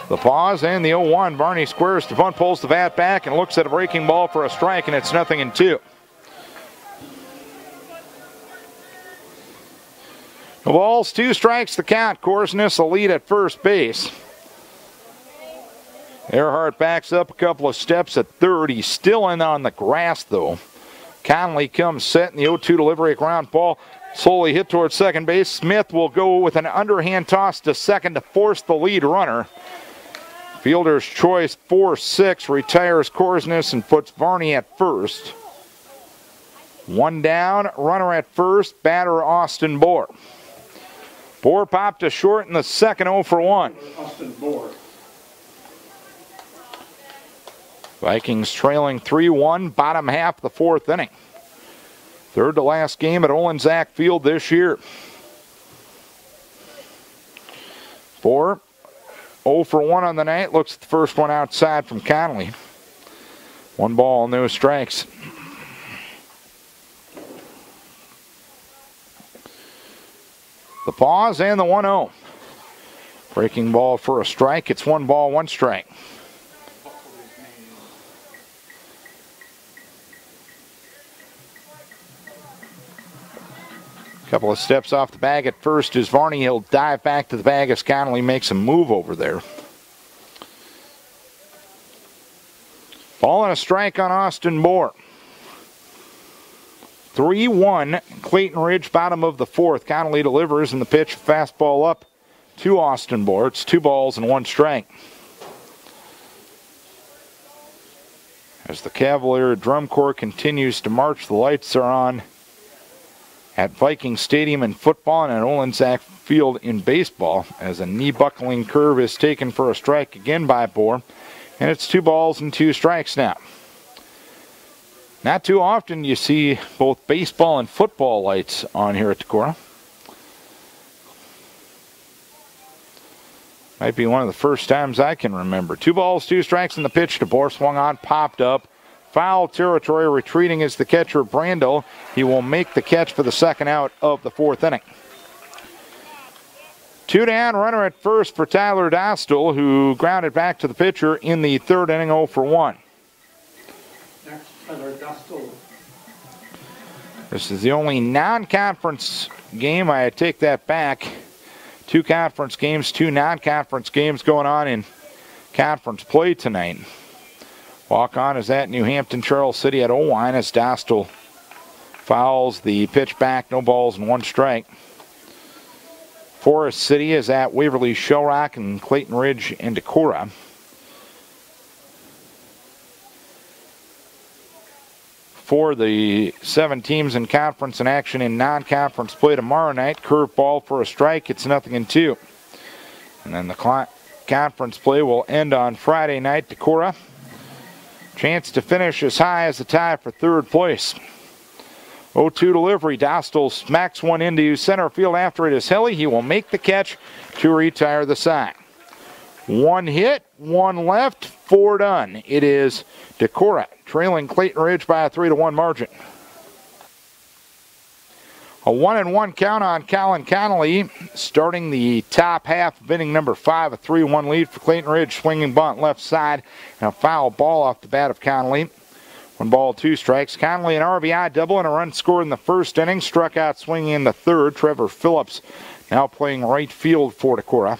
The pause and the 0-1. Varney squares the bunt, pulls the bat back, and looks at a breaking ball for a strike, and it's 0-2. The balls, 2 strikes to count. Korsness a lead at first base. Earhart backs up a couple of steps at third. He's still in on the grass, though. Connolly comes set in the 0-2 delivery, a ground ball. Slowly hit towards second base. Smith will go with an underhand toss to second to force the lead runner. Fielder's choice 4-6 retires Korsness and puts Varney at first. 1 down, runner at first, batter Austin Bohr. Bohr popped to short in the second, 0-1. Austin Bohr. Vikings trailing 3-1, bottom half of the 4th inning. Third to last game at Olensack Field this year. Bohr 0-1 on the night. Looks at the first one outside from Connolly. 1 ball, no strikes. The pause and the 1-0. Breaking ball for a strike. It's 1 ball, 1 strike. Couple of steps off the bag at first is Varney. He'll dive back to the bag as Connolly makes a move over there. Ball and a strike on Austin Bohr. 3-1, Clayton Ridge, bottom of the 4th. Connolly delivers and the pitch, fastball up to Austin Bohr. It's 2 balls and 1 strike. As the Cavalier Drum Corps continues to march, the lights are on at Viking Stadium in football and at Olensack Field in baseball as a knee-buckling curve is taken for a strike again by Bohr. And it's 2 balls and 2 strikes now. Not too often you see both baseball and football lights on here at Decorah. Might be one of the first times I can remember. 2 balls, 2 strikes, and the pitch to Bohr swung on, popped up. Foul territory, retreating is the catcher, Brandel. He will make the catch for the second out of the 4th inning. 2 down, runner at first for Tyler Dostal, who grounded back to the pitcher in the 3rd inning, 0-1. Next, Tyler Dostal. This is the only non-conference game. I take that back. 2 conference games, 2 non-conference games going on in conference play tonight. Walk-on is at New Hampton, Charles City at Owine as Dostal fouls the pitch back, no balls and 1 strike. Forest City is at Waverly Shellrock and Clayton Ridge and Decorah. For the 7 teams in conference and action in non-conference play tomorrow night, curveball for a strike, it's 0-2. And then the conference play will end on Friday night. Decorah, chance to finish as high as the tie for 3rd place. 0-2 delivery. Dostal smacks one into center field after it is Helly. He will make the catch to retire the side. 1 hit, 1 left, 4 done. It is Decorah trailing Clayton Ridge by a 3-1 margin. A 1-1 count on Colin Connolly, starting the top half of inning number 5, a 3-1 lead for Clayton Ridge. Swinging bunt left side and a foul ball off the bat of Connolly. 1 ball, 2 strikes. Connolly an RBI double and a run scored in the 1st inning. Struck out swinging in the 3rd. Trevor Phillips now playing right field for Decorah.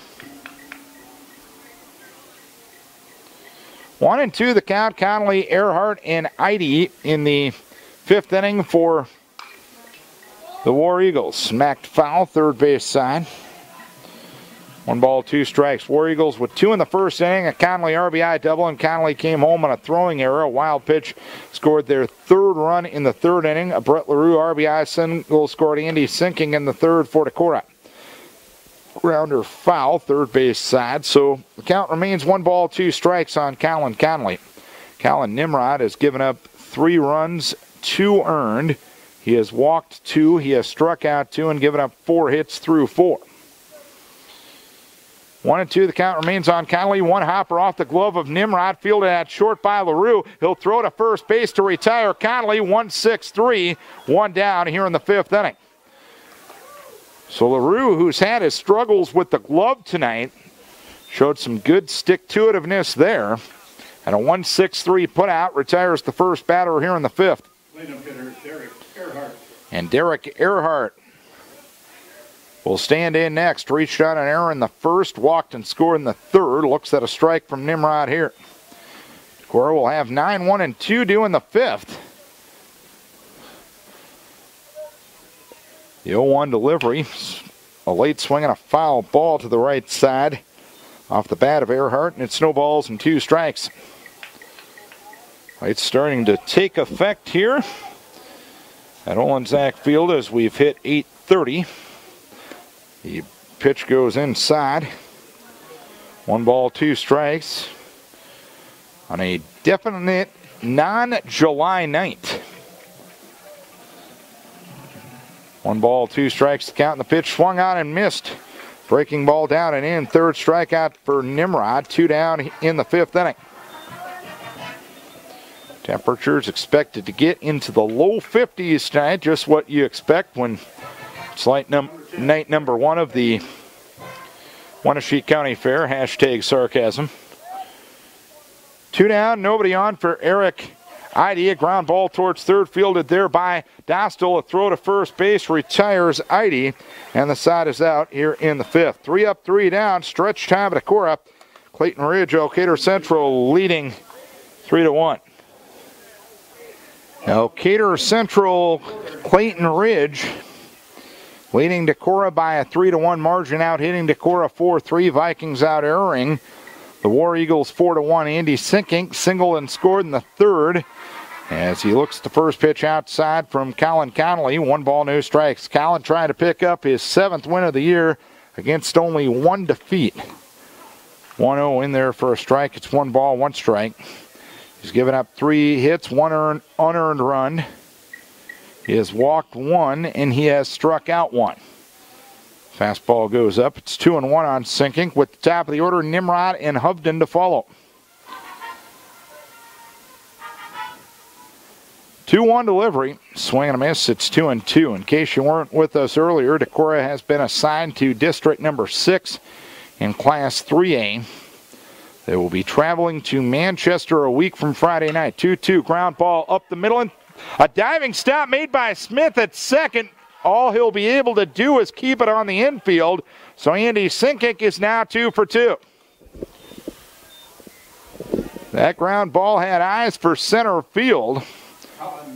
1-2 the count. Connolly, Earhart, and Eide in the 5th inning for the War Eagles. Smacked foul, 3rd base side. 1 ball, 2 strikes. War Eagles with 2 in the first inning. A Conley RBI double, and Conley came home on a throwing error. A wild pitch scored their 3rd run in the 3rd inning. A Brett LaRue RBI single scored Andy Sinking in the 3rd for Decorah. Grounder foul, 3rd base side. So the count remains 1 ball, 2 strikes on Colin Conley. Colin Nimrod has given up 3 runs, 2 earned. He has walked 2, he has struck out 2, and given up 4 hits through 4. 1-2, the count remains on Conley. 1 hopper off the glove of Nimrod, fielded at short by LaRue. He'll throw to first base to retire Conley. 1-6-3, 1 down here in the 5th inning. So LaRue, who's had his struggles with the glove tonight, showed some good stick-to-itiveness there. And a 1-6-3 put-out retires the first batter here in the 5th. And Derek Earhart will stand in next. Reached on an error in the 1st, walked and scored in the 3rd. Looks at a strike from Nimrod here. Decorah will have 9-1-2 due in the 5th. The 0-1 delivery. A late swing and a foul ball to the right side off the bat of Earhart, and it snowballs and 2 strikes. It's starting to take effect here at Olensack Field as we've hit 8:30. The pitch goes inside. 1 ball, 2 strikes on a definite non-July night. 1 ball, 2 strikes to count, and the pitch swung on and missed. Breaking ball down and in. 3rd strikeout for Nimrod. 2 down in the 5th inning. Temperatures expected to get into the low 50s tonight. Just what you expect when it's night number 1 of the Wenatchee County Fair. Hashtag sarcasm. 2 down, nobody on for Eric Idy. A ground ball towards 3rd, fielded there by Dostal. A throw to first base retires Idy, and the side is out here in the 5th. 3 up, 3 down. Stretch time at Decorah. Clayton Ridge, Elkader Central leading 3-1. Now, Elkader Central, Clayton Ridge leading Decorah by a 3-1 margin, out hitting Decorah 4-3. Vikings out erroring the War Eagles 4-1. Andy Sinking singled and scored in the 3rd as he looks at the first pitch outside from Colin Conley. 1 ball, no strikes. Colin trying to pick up his 7th win of the year against only 1 defeat. 1-0 in there for a strike. It's 1 ball, 1 strike. He's given up 3 hits, 1 unearned run. He has walked 1, and he has struck out 1. Fastball goes up. It's 2-1 on Sinking, with the top of the order, Nimrod and Hovden to follow. 2-1 delivery. Swing and a miss. It's 2-2. In case you weren't with us earlier, Decorah has been assigned to District number 6 in Class 3A. They will be traveling to Manchester a week from Friday night. 2-2, ground ball up the middle, and a diving stop made by Smith at second. All he'll be able to do is keep it on the infield. So Andy Sinkick is now 2 for 2. That ground ball had eyes for center field.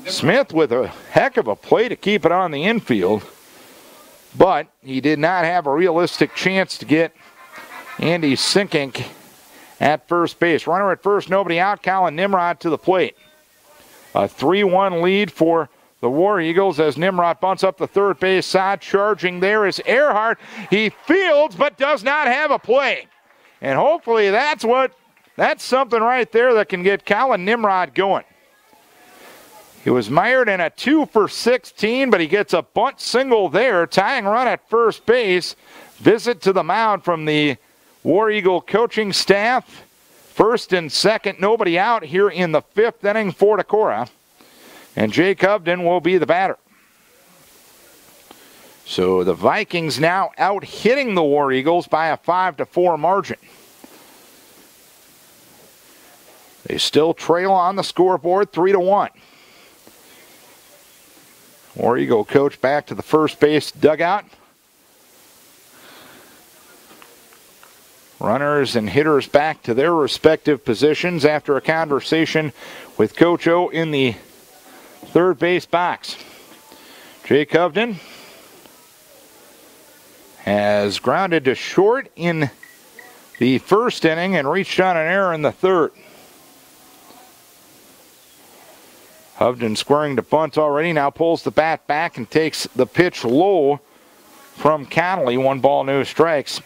Smith with a heck of a play to keep it on the infield. But he did not have a realistic chance to get Andy Sinkick at first base. Runner at first, nobody out. Colin Nimrod to the plate. A 3-1 lead for the War Eagles as Nimrod bunts up the 3rd base side. Charging there is Earhart. He fields but does not have a play. And hopefully that's something right there that can get Colin Nimrod going. He was mired in a 2 for 16, but he gets a bunt single there. Tying run at first base. Visit to the mound from the War Eagle coaching staff. 1st and 2nd, nobody out here in the 5th inning for Decorah. And Jake Hovden will be the batter. So the Vikings now out hitting the War Eagles by a 5-4 margin. They still trail on the scoreboard 3-1. War Eagle coach back to the first base dugout. Runners and hitters back to their respective positions after a conversation with Coach O in the 3rd base box. Jake Hovden has grounded to short in the first inning and reached on an error in the third. Hovden squaring to bunt already, now pulls the bat back and takes the pitch low from Connolly. 1 ball, no strikes.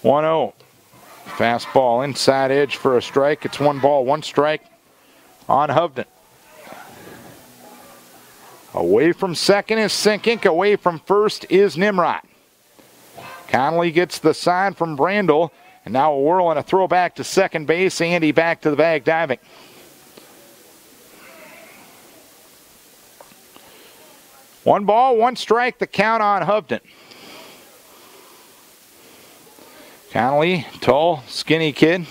One 0. Fastball inside edge for a strike. It's 1 ball, 1 strike on Hovden. Away from second is Sinkink. Away from first is Nimrod. Connolly gets the sign from Brandel. And now a whirl and a throw back to second base. Andy back to the bag diving. One ball, 1 strike, the count on Hovden. Connolly, tall, skinny kid.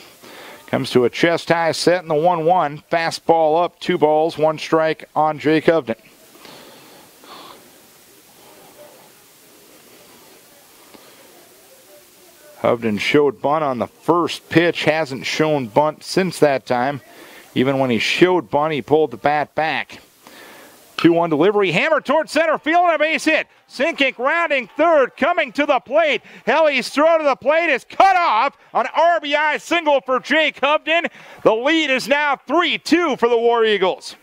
Comes to a chest-high set in the 1-1. Fastball up, 2 balls, 1 strike on Jake Hovden. Hovden showed bunt on the first pitch, hasn't shown bunt since that time. Even when he showed bunt, he pulled the bat back. 2-1 delivery, hammer towards center field and a base hit. Sinkink rounding third, coming to the plate. Helly's throw to the plate is cut off. An RBI single for Jake Hovden. The lead is now 3-2 for the War Eagles.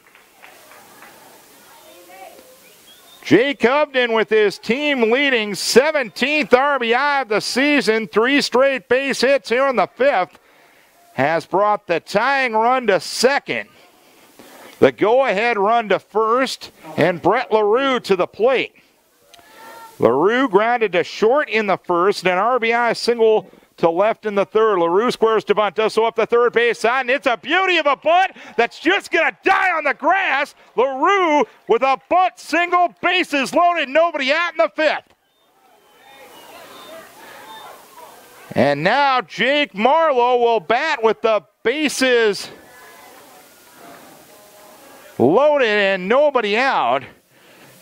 Jake Hovden with his team leading 17th RBI of the season. 3 straight base hits here in the 5th. Has brought the tying run to second. The go-ahead run to first. And Brett LaRue to the plate. LaRue grounded to short in the first. An RBI single to left in the third. LaRue squares to bunt, does so up the third base side, and it's a beauty of a bunt that's just going to die on the grass. LaRue with a bunt single, bases loaded, nobody out in the 5th. And now Jake Marlowe will bat with the bases loaded and nobody out.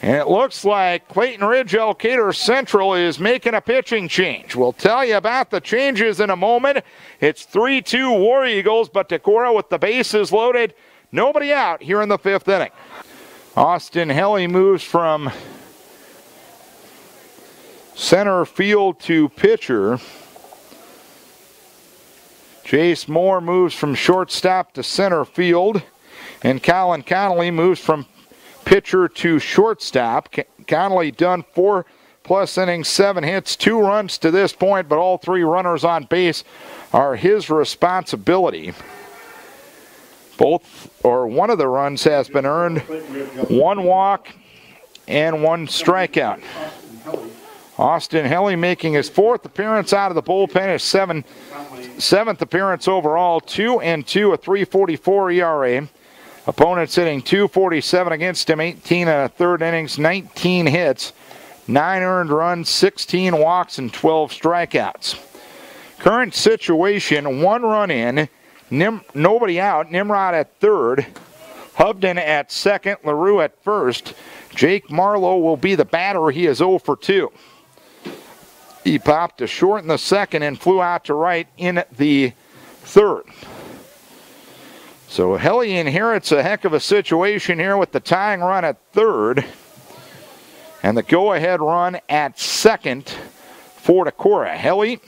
And it looks like Clayton Ridge Elkader Central is making a pitching change. We'll tell you about the changes in a moment. It's 3-2 War Eagles, but Decorah with the bases loaded. Nobody out here in the 5th inning. Austin Helly moves from center field to pitcher. Jace Moore moves from shortstop to center field. And Colin Connolly moves from pitcher to shortstop. Connolly done 4+ innings, 7 hits, 2 runs to this point, but all 3 runners on base are his responsibility. One of the runs has been earned, 1 walk and 1 strikeout. Austin Helly making his 4th appearance out of the bullpen, his 7th appearance overall, 2-2, a 3.44 ERA. Opponents hitting .247 against him, 18 1/3 innings, 19 hits, 9 earned runs, 16 walks, and 12 strikeouts. Current situation, 1 run in, nobody out, Nimrod at third, Hovden at second, LaRue at first. Jake Marlowe will be the batter. He is 0 for 2. He popped to short in the second and flew out to right in the third. So Helly inherits a heck of a situation here with the tying run at third and the go-ahead run at second for Decorah. Helly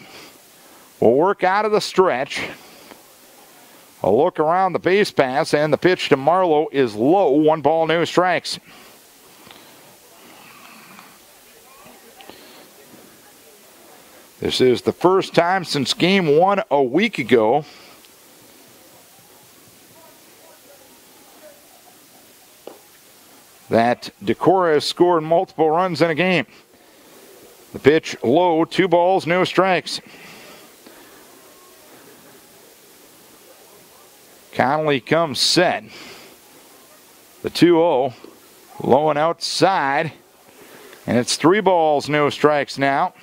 will work out of the stretch. A look around the base pass, and the pitch to Marlowe is low. 1 ball, no strikes. This is the first time since game 1 a week ago that Decorah has scored multiple runs in a game. The pitch low, 2 balls, no strikes. Connolly comes set. The 2-0, low and outside. And it's 3 balls, no strikes now.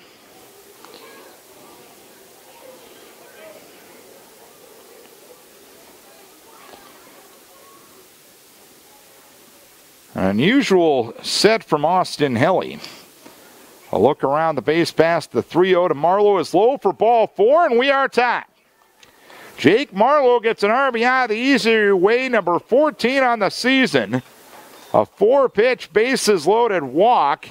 An unusual set from Austin Helly. A look around the base pass. The 3-0 to Marlowe is low for ball 4, and we are tied. Jake Marlowe gets an RBI the easy way, number 14 on the season. A 4-pitch bases loaded walk.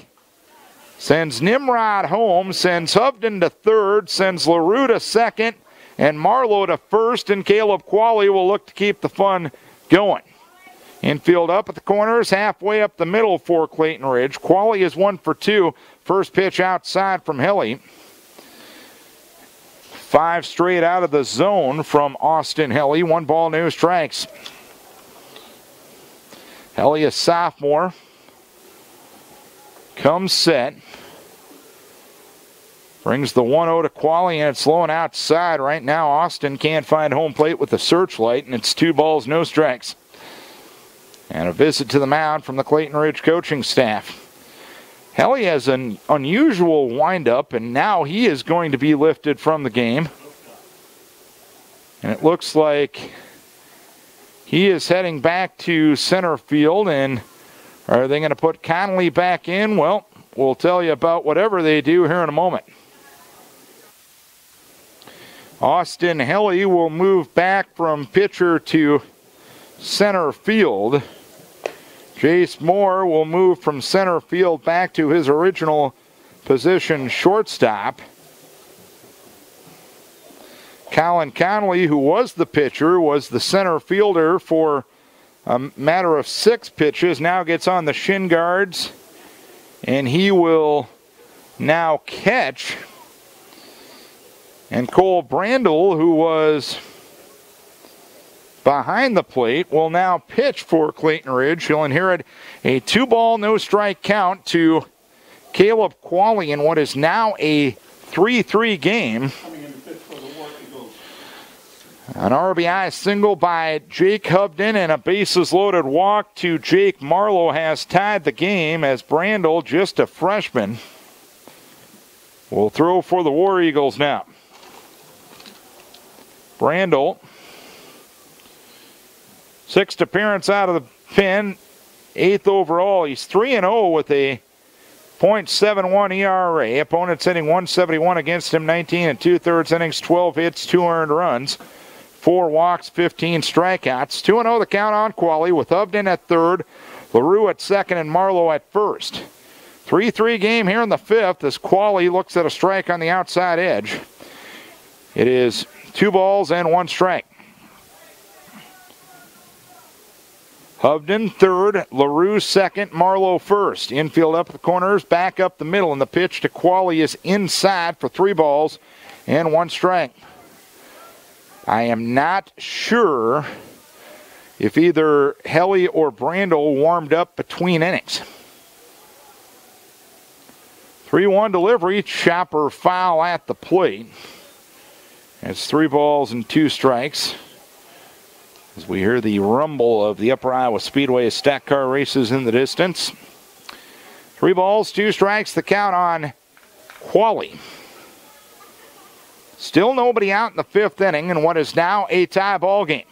Sends Nimrod home, sends Hovden to third, sends LaRue to second, and Marlowe to first, and Caleb Qualley will look to keep the fun going. Infield up at the corners, halfway up the middle for Clayton Ridge. Qualley is 1 for 2. First pitch outside from Helly. 5 straight out of the zone from Austin Helly. 1 ball, no strikes. Helly, a sophomore, comes set. Brings the 1-0 to Qualley, and it's low and outside. Right now, Austin can't find home plate with the searchlight, and it's 2 balls, no strikes. And a visit to the mound from the Clayton Ridge coaching staff. Helly has an unusual windup, and now he is going to be lifted from the game. And it looks like he is heading back to center field. And are they going to put Connolly back in? Well, we'll tell you about whatever they do here in a moment. Austin Helly will move back from pitcher to center field. Jace Moore will move from center field back to his original position, shortstop. Colin Connolly, who was the pitcher, was the center fielder for a matter of 6 pitches, now gets on the shin guards, and he will now catch. And Cole Brandel, who was behind the plate, will now pitch for Clayton Ridge. He'll inherit a 2-ball, no-strike count to Caleb Qualley in what is now a 3-3 game. An RBI single by Jake Hovden and a bases-loaded walk to Jake Marlowe has tied the game, as Brandel, just a freshman, will throw for the War Eagles now. Brandel, 6th appearance out of the pen, 8th overall. He's 3-0 with a .71 ERA. Opponents hitting .171 against him, 19 2/3 innings, 12 hits, 2 earned runs, 4 walks, 15 strikeouts. 2-0 the count on Qualley, with Hovden at third, LaRue at second, and Marlowe at first. 3-3 game here in the 5th as Qualley looks at a strike on the outside edge. It is 2 balls and 1 strike. Hovden third, LaRue second, Marlowe first. Infield up the corners, back up the middle, and the pitch to Qualley is inside for 3 balls and 1 strike. I am not sure if either Helly or Brandel warmed up between innings. 3-1 delivery, chopper foul at the plate. It's 3 balls and 2 strikes. As we hear the rumble of the Upper Iowa Speedway stock car races in the distance. 3 balls, 2 strikes, the count on Qualley. Still nobody out in the 5th inning in what is now a tie ball game.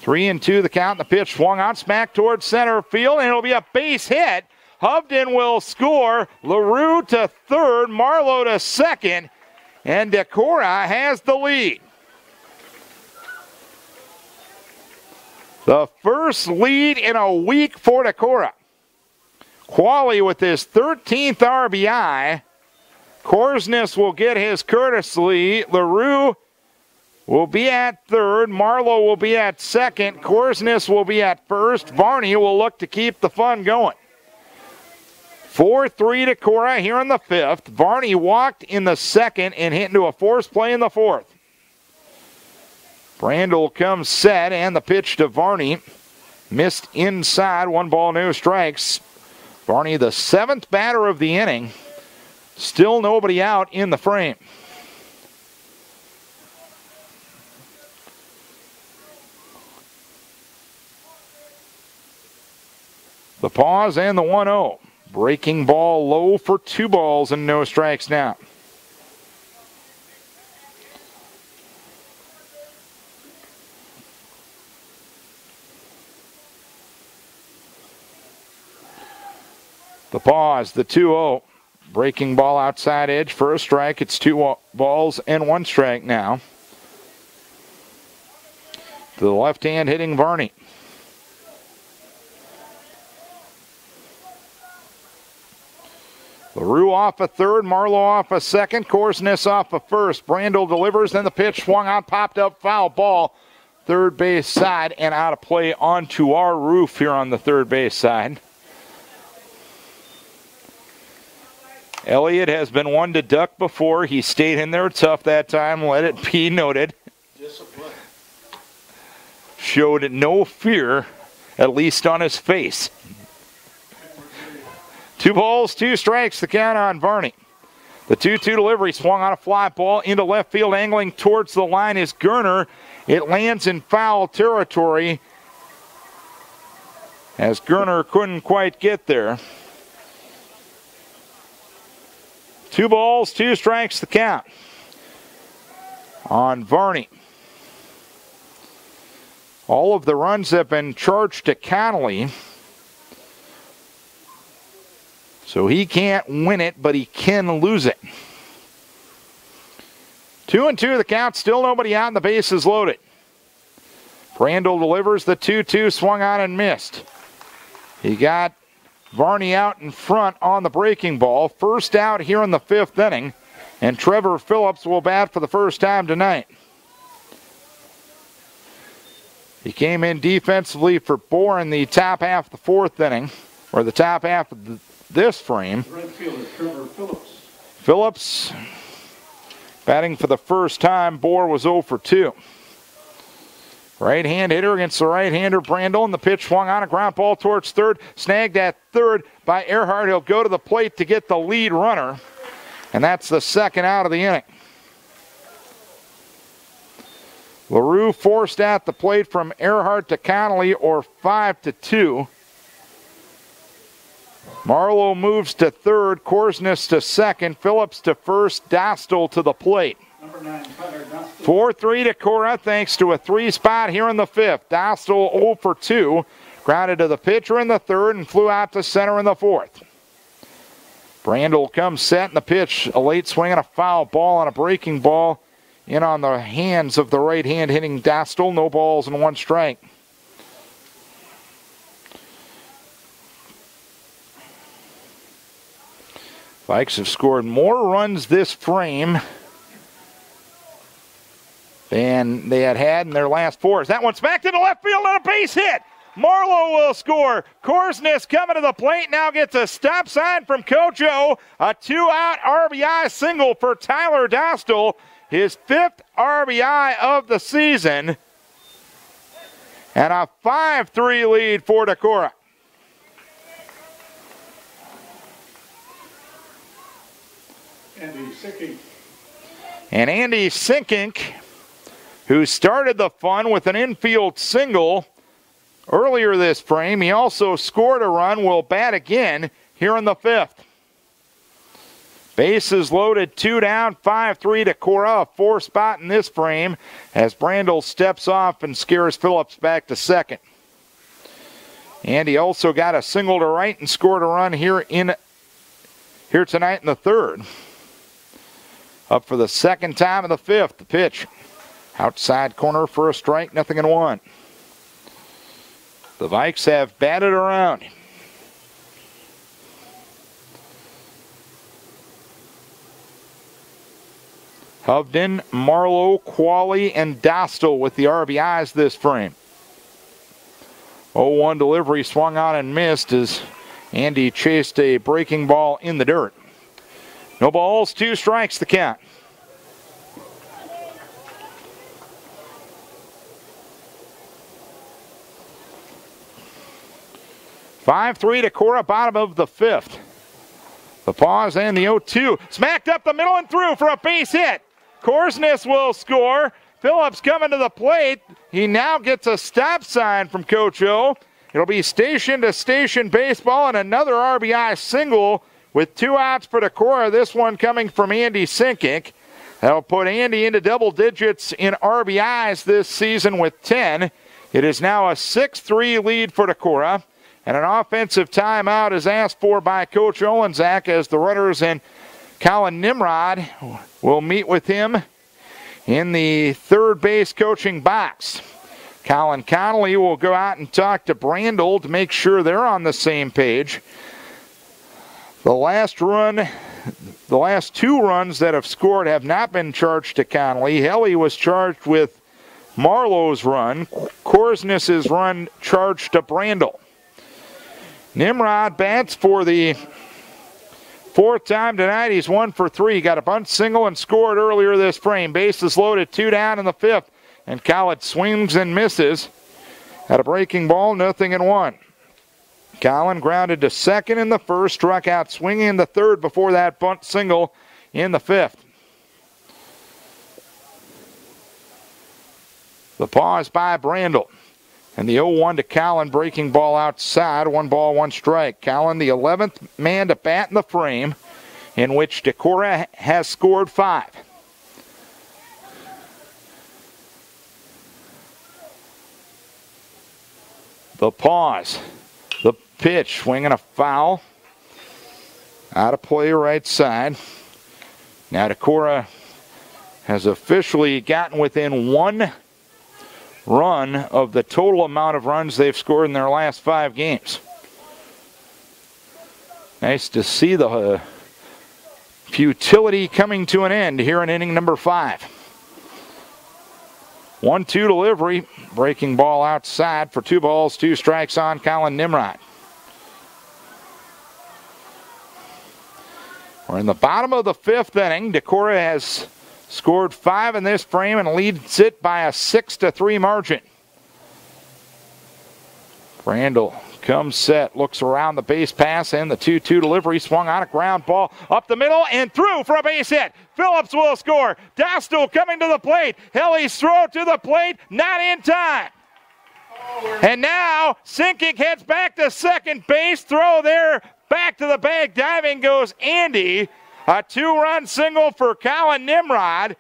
3-2 the count. The pitch swung out, smack towards center field, and it'll be a base hit. Hovden will score. LaRue to third, Marlowe to second, and Decorah has the lead. The first lead in a week for Decorah. Qualley with his 13th RBI. Korsness will get his courtesy. LaRue will be at third. Marlowe will be at second. Korsness will be at first. Varney will look to keep the fun going. 4-3 Decorah here in the 5th. Varney walked in the 2nd and hit into a force play in the 4th. Brandel comes set, and the pitch to Varney missed inside. 1 ball, no strikes. Varney, the 7th batter of the inning. Still nobody out in the frame. The pause and the 1-0. Breaking ball low for 2 balls and no strikes now. The pause, the 2-0. Breaking ball outside edge for a strike. It's 2 balls and 1 strike now. To the left hand hitting Varney. LaRue off a third, Marlowe off a second, Korsness off a first. Brandel delivers, then the pitch swung out, popped up, foul ball. Third base side and out of play onto our roof here on the third base side. Elliott has been one to duck before. He stayed in there tough that time, let it be noted. Discipline. Showed no fear, at least on his face. 2 balls, 2 strikes, the count on Varney. The 2-2 delivery swung on a fly ball into left field, angling towards the line is Gerner. It lands in foul territory as Gerner couldn't quite get there. 2 balls, 2 strikes, the count on Varney. All of the runs have been charged to Connolly. So he can't win it, but he can lose it. 2-2 the count, still nobody out and the base is loaded. Brandel delivers the 2-2, swung on and missed. He got Varney out in front on the breaking ball. First out here in the 5th inning, and Trevor Phillips will bat for the first time tonight. He came in defensively for Bohr in the top half of the 4th inning, or the top half of this frame. Right fielder, Trevor Phillips. Phillips batting for the first time. Bohr was 0 for 2. Right-hand hitter against the right-hander Brandel, and the pitch swung on a ground ball towards third. Snagged at third by Earhart. He'll go to the plate to get the lead runner, and that's the second out of the inning. LaRue forced at the plate from Earhart to Connolly, or 5-2. Marlowe moves to third, Korsness to second, Phillips to first, Dostal to the plate. Number 9, Tyler Dostal. 4-3 Decorah thanks to a 3 spot here in the 5th. Dostal 0 for 2, grounded to the pitcher in the 3rd and flew out to center in the 4th. Brandel comes set in the pitch, a late swing and a foul ball on a breaking ball in on the hands of the right hand hitting Dostal. No balls and 1 strike. Vikes have scored more runs this frame than they had in their last 4. That one's back to the left field and a base hit. Marlowe will score. Korsness coming to the plate, now gets a stop sign from Coach O. A 2-out RBI single for Tyler Dostal. His 5th RBI of the season. And a 5-3 lead for Decorah. Andy Sinkink. And Andy Sinkink, who started the fun with an infield single earlier this frame. He also scored a run, will bat again here in the 5th. Bases loaded, 2 down, 5-3 Decorah, a 4 spot in this frame as Brandel steps off and scares Phillips back to second. Andy also got a single to right and scored a run here tonight in the 3rd. Up for the 2nd time in the 5th. The pitch outside corner for a strike, 0-1. The Vikes have batted around. Hovden, Marlowe, Qualley, and Dostal with the RBIs this frame. 0-1 delivery swung on and missed as Andy chased a breaking ball in the dirt. No balls, 2 strikes the count. (5-3) Decorah, bottom of the 5th. The pause and the 0-2. Smacked up the middle and through for a base hit. Korsness will score. Phillips coming to the plate. He now gets a stop sign from Coach O. It'll be station to station baseball and another RBI single with 2 outs for Decorah. This one coming from Andy Sinkink. That'll put Andy into double digits in RBIs this season with 10. It is now a 6-3 lead for Decorah. And an offensive timeout is asked for by Coach Olenzak as the runners and Colin Nimrod will meet with him in the third base coaching box. Colin Connolly will go out and talk to Brandel to make sure they're on the same page. The last two runs that have scored have not been charged to Connolly. Helly was charged with Marlowe's run. Korsness' run charged to Brandel. Nimrod bats for the fourth time tonight. He's 1 for 3. Got a bunt single and scored earlier this frame. Bases loaded, 2 down in the fifth. And Collett swings and misses. At a breaking ball, 0-1. Collin grounded to second in the first, struck out swinging in the third before that bunt single in the fifth. The pause by Brandel. And the 0-1 to Collin, breaking ball outside, 1 ball, 1 strike. Collin, the 11th man to bat in the frame, in which Decorah has scored 5. The pause. The pitch, swinging a foul. Out of play right side. Now Decorah has officially gotten within 1 run of the total amount of runs they've scored in their last 5 games. Nice to see the futility coming to an end here in inning number 5. 1-2 delivery, breaking ball outside for 2 balls, 2 strikes on Colin Nimrod. We're in the bottom of the 5th inning. Decorah has scored 5 in this frame and leads it by a 6-3 margin. Brandel comes set, looks around the base pass and the 2-2 delivery, swung on a ground ball up the middle and through for a base hit. Phillips will score. Dostal coming to the plate. Helly's throw to the plate, not in time. And now Sinking heads back to second base. Throw there, back to the bag. Diving goes Andy. A 2-run single for Colin Nimrod.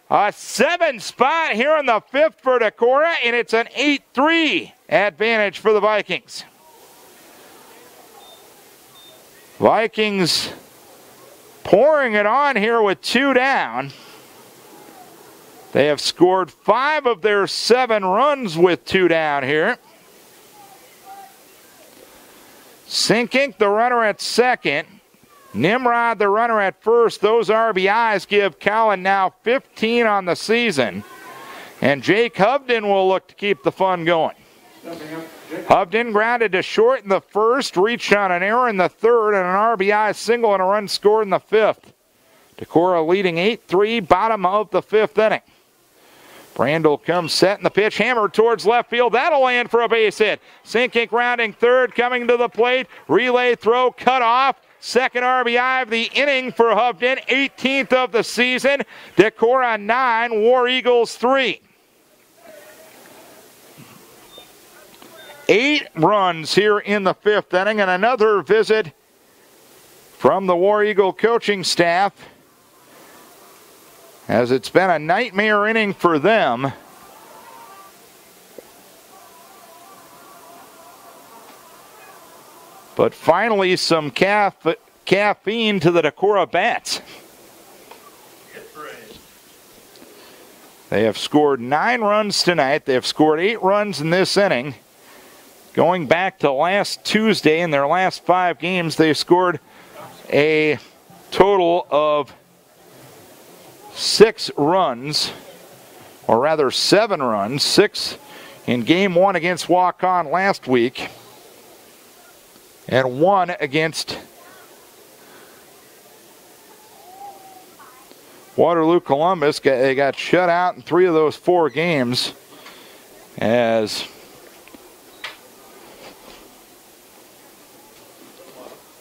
A 7 spot here in the 5th for Decorah, and it's an 8-3 advantage for the Vikings. Vikings pouring it on here with 2 down. They have scored 5 of their 7 runs with 2 down here. Sinkink, the runner at second. Nimrod, the runner at first. Those RBIs give Colin now 15 on the season. And Jake Hovden will look to keep the fun going. Hovden grounded to short in the first, reached on an error in the third, and an RBI single and a run scored in the 5th. Decorah leading 8-3, bottom of the 5th inning. Brandel comes set in the pitch, hammered towards left field. That'll land for a base hit. Sinkink rounding third, coming to the plate. Relay throw, cut off. Second RBI of the inning for Hovden, 18th of the season. Decorah 9, War Eagles 3. 8 runs here in the 5th inning, and another visit from the War Eagle coaching staff, as it's been a nightmare inning for them. But finally some caffeine to the Decorah bats. They have scored 9 runs tonight. They have scored 8 runs in this inning. Going back to last Tuesday, in their last 5 games, they've scored a total of 6 runs, or rather 7 runs, 6 in game 1 against Waukon last week, and 1 against Waterloo Columbus. They got shut out in 3 of those 4 games, as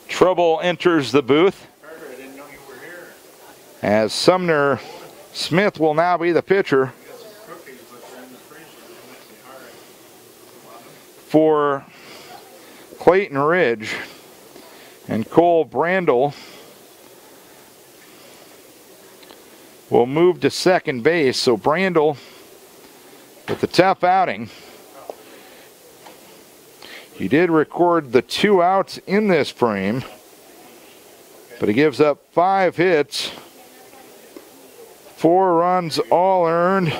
trouble enters the booth. Carter, I didn't know you were here. As Sumner Smith will now be the pitcher for Clayton Ridge. And Cole Brandel will move to second base. So Brandel, with a tough outing, He did record the 2 outs in this frame, but he gives up 5 hits, 4 runs all earned,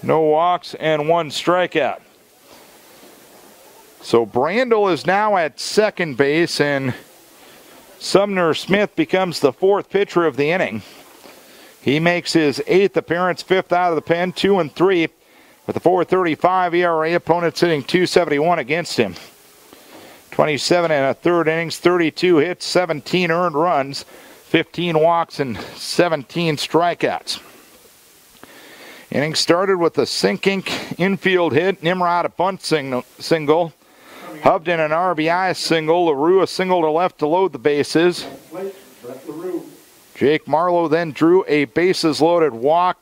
no walks, and 1 strikeout. So Brandel is now at second base, and Sumner Smith becomes the 4th pitcher of the inning. He makes his 8th appearance, 5th out of the pen, 2-3 with a 4.35 ERA. Opponents hitting .271 against him. 27 1/3 innings, 32 hits, 17 earned runs, 15 walks, and 17 strikeouts. Inning started with a sinking infield hit. Nimrod a bunt single. Hovden an RBI single. LaRue a single to left to load the bases. Jake Marlowe then drew a bases loaded walk.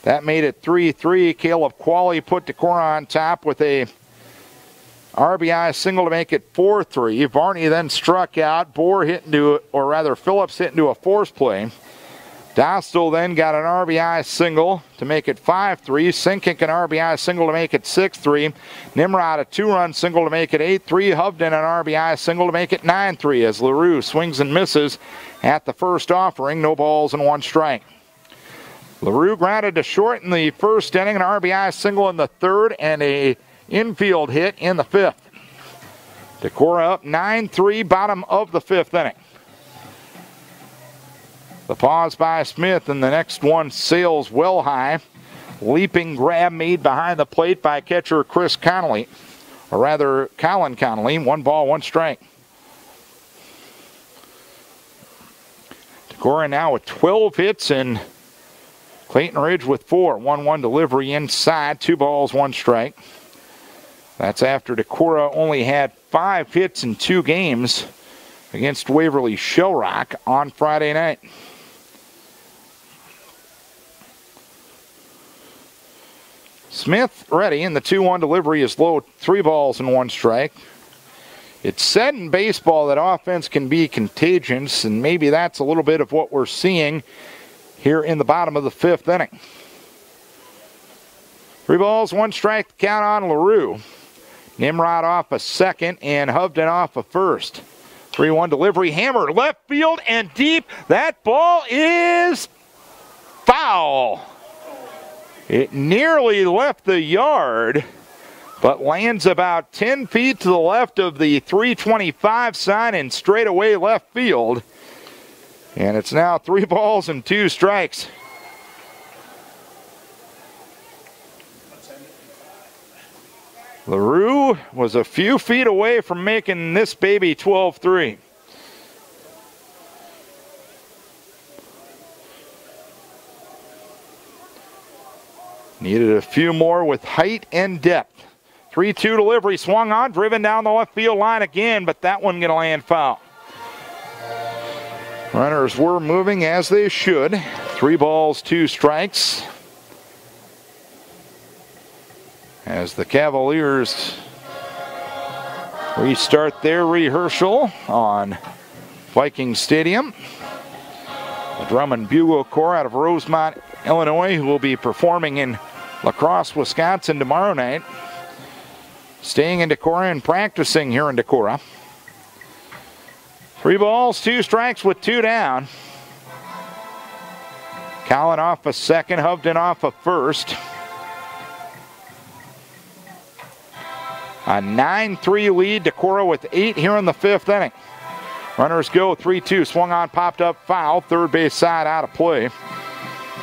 That made it 3-3. Caleb Qualley put Decorah on top with a RBI single to make it 4-3. Varney then struck out. Phillips hit into a force play. Dostal then got an RBI single to make it 5-3. Sinkink an RBI single to make it 6-3. Nimrod a 2-run single to make it 8-3. Hovden an RBI single to make it 9-3 as LaRue swings and misses at the first offering. No balls and 1 strike. LaRue grounded to short in the first inning, an RBI single in the 3rd, and a infield hit in the 5th. Decorah up 9-3, bottom of the 5th inning. The pause by Smith, and the next one sails well high. Leaping grab made behind the plate by catcher Chris Connolly, or rather Colin Connolly. 1 ball, 1 strike. Decorah now with 12 hits, and Clayton Ridge with 4. 1-1 delivery inside, 2 balls, 1 strike. That's after Decorah only had 5 hits in 2 games against Waverly Shellrock on Friday night. Smith ready, and the 2-1 delivery is low, 3 balls and 1 strike. It's said in baseball that offense can be contagious, and maybe that's a little bit of what we're seeing here in the bottom of the 5th inning. 3 balls, 1 strike, the count on LaRue. Nimrod off a second, and Hovden off a first. 3-1 delivery, hammered left field and deep. That ball is foul. It nearly left the yard, but lands about 10 feet to the left of the 325 sign in straightaway left field. And it's now 3 balls and 2 strikes. LaRue was a few feet away from making this baby 12-3. Needed a few more with height and depth. 3-2 delivery, swung on, driven down the left field line again, but that one going to land foul. Runners were moving as they should. 3 balls, 2 strikes. As the Cavaliers restart their rehearsal on Viking Stadium. The Drum and Bugle Corps out of Rosemont, Illinois, who will be performing in La Crosse, Wisconsin tomorrow night. Staying in Decorah and practicing here in Decorah. 3 balls, 2 strikes with 2 down. Collin off a second, Hovden off a first. A 9-3 lead, Decorah with 8 here in the 5th inning. Runners go, 3-2, swung on, popped up, foul, 3rd base side out of play.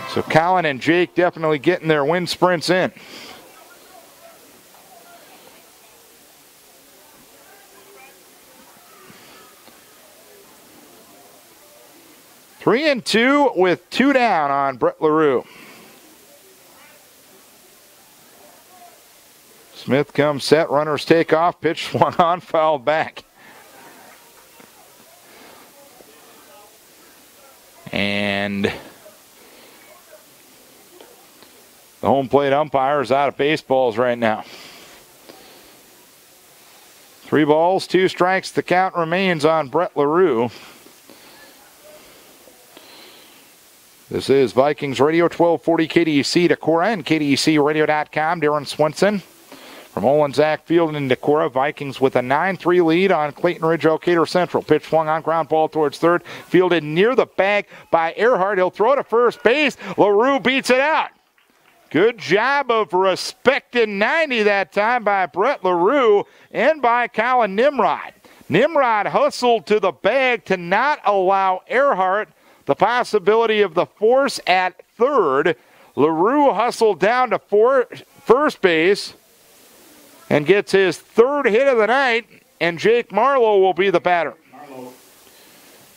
So Collin and Jake definitely getting their wind sprints in. Three and 2 with 2 down on Brett LaRue. Smith comes set, runners take off, pitch swung on, fouled back. And the home plate umpire is out of baseballs right now. 3 balls, 2 strikes. The count remains on Brett LaRue. This is Vikings Radio, 1240 KDEC Decorah and KDECradio.com. Darren Swenson From Olin, Zach Field and Decorah, Vikings with a 9-3 lead on Clayton Ridge Elkader Central. Pitch swung on, ground ball towards third. Fielded near the bag by Earhart. He'll throw to first base. LaRue beats it out. Good job of respecting 90 that time by Brett LaRue and by Colin Nimrod. Nimrod hustled to the bag to not allow Earhart the possibility of the force at third. LaRue hustled down to first base and gets his third hit of the night, and Jake Marlowe will be the batter.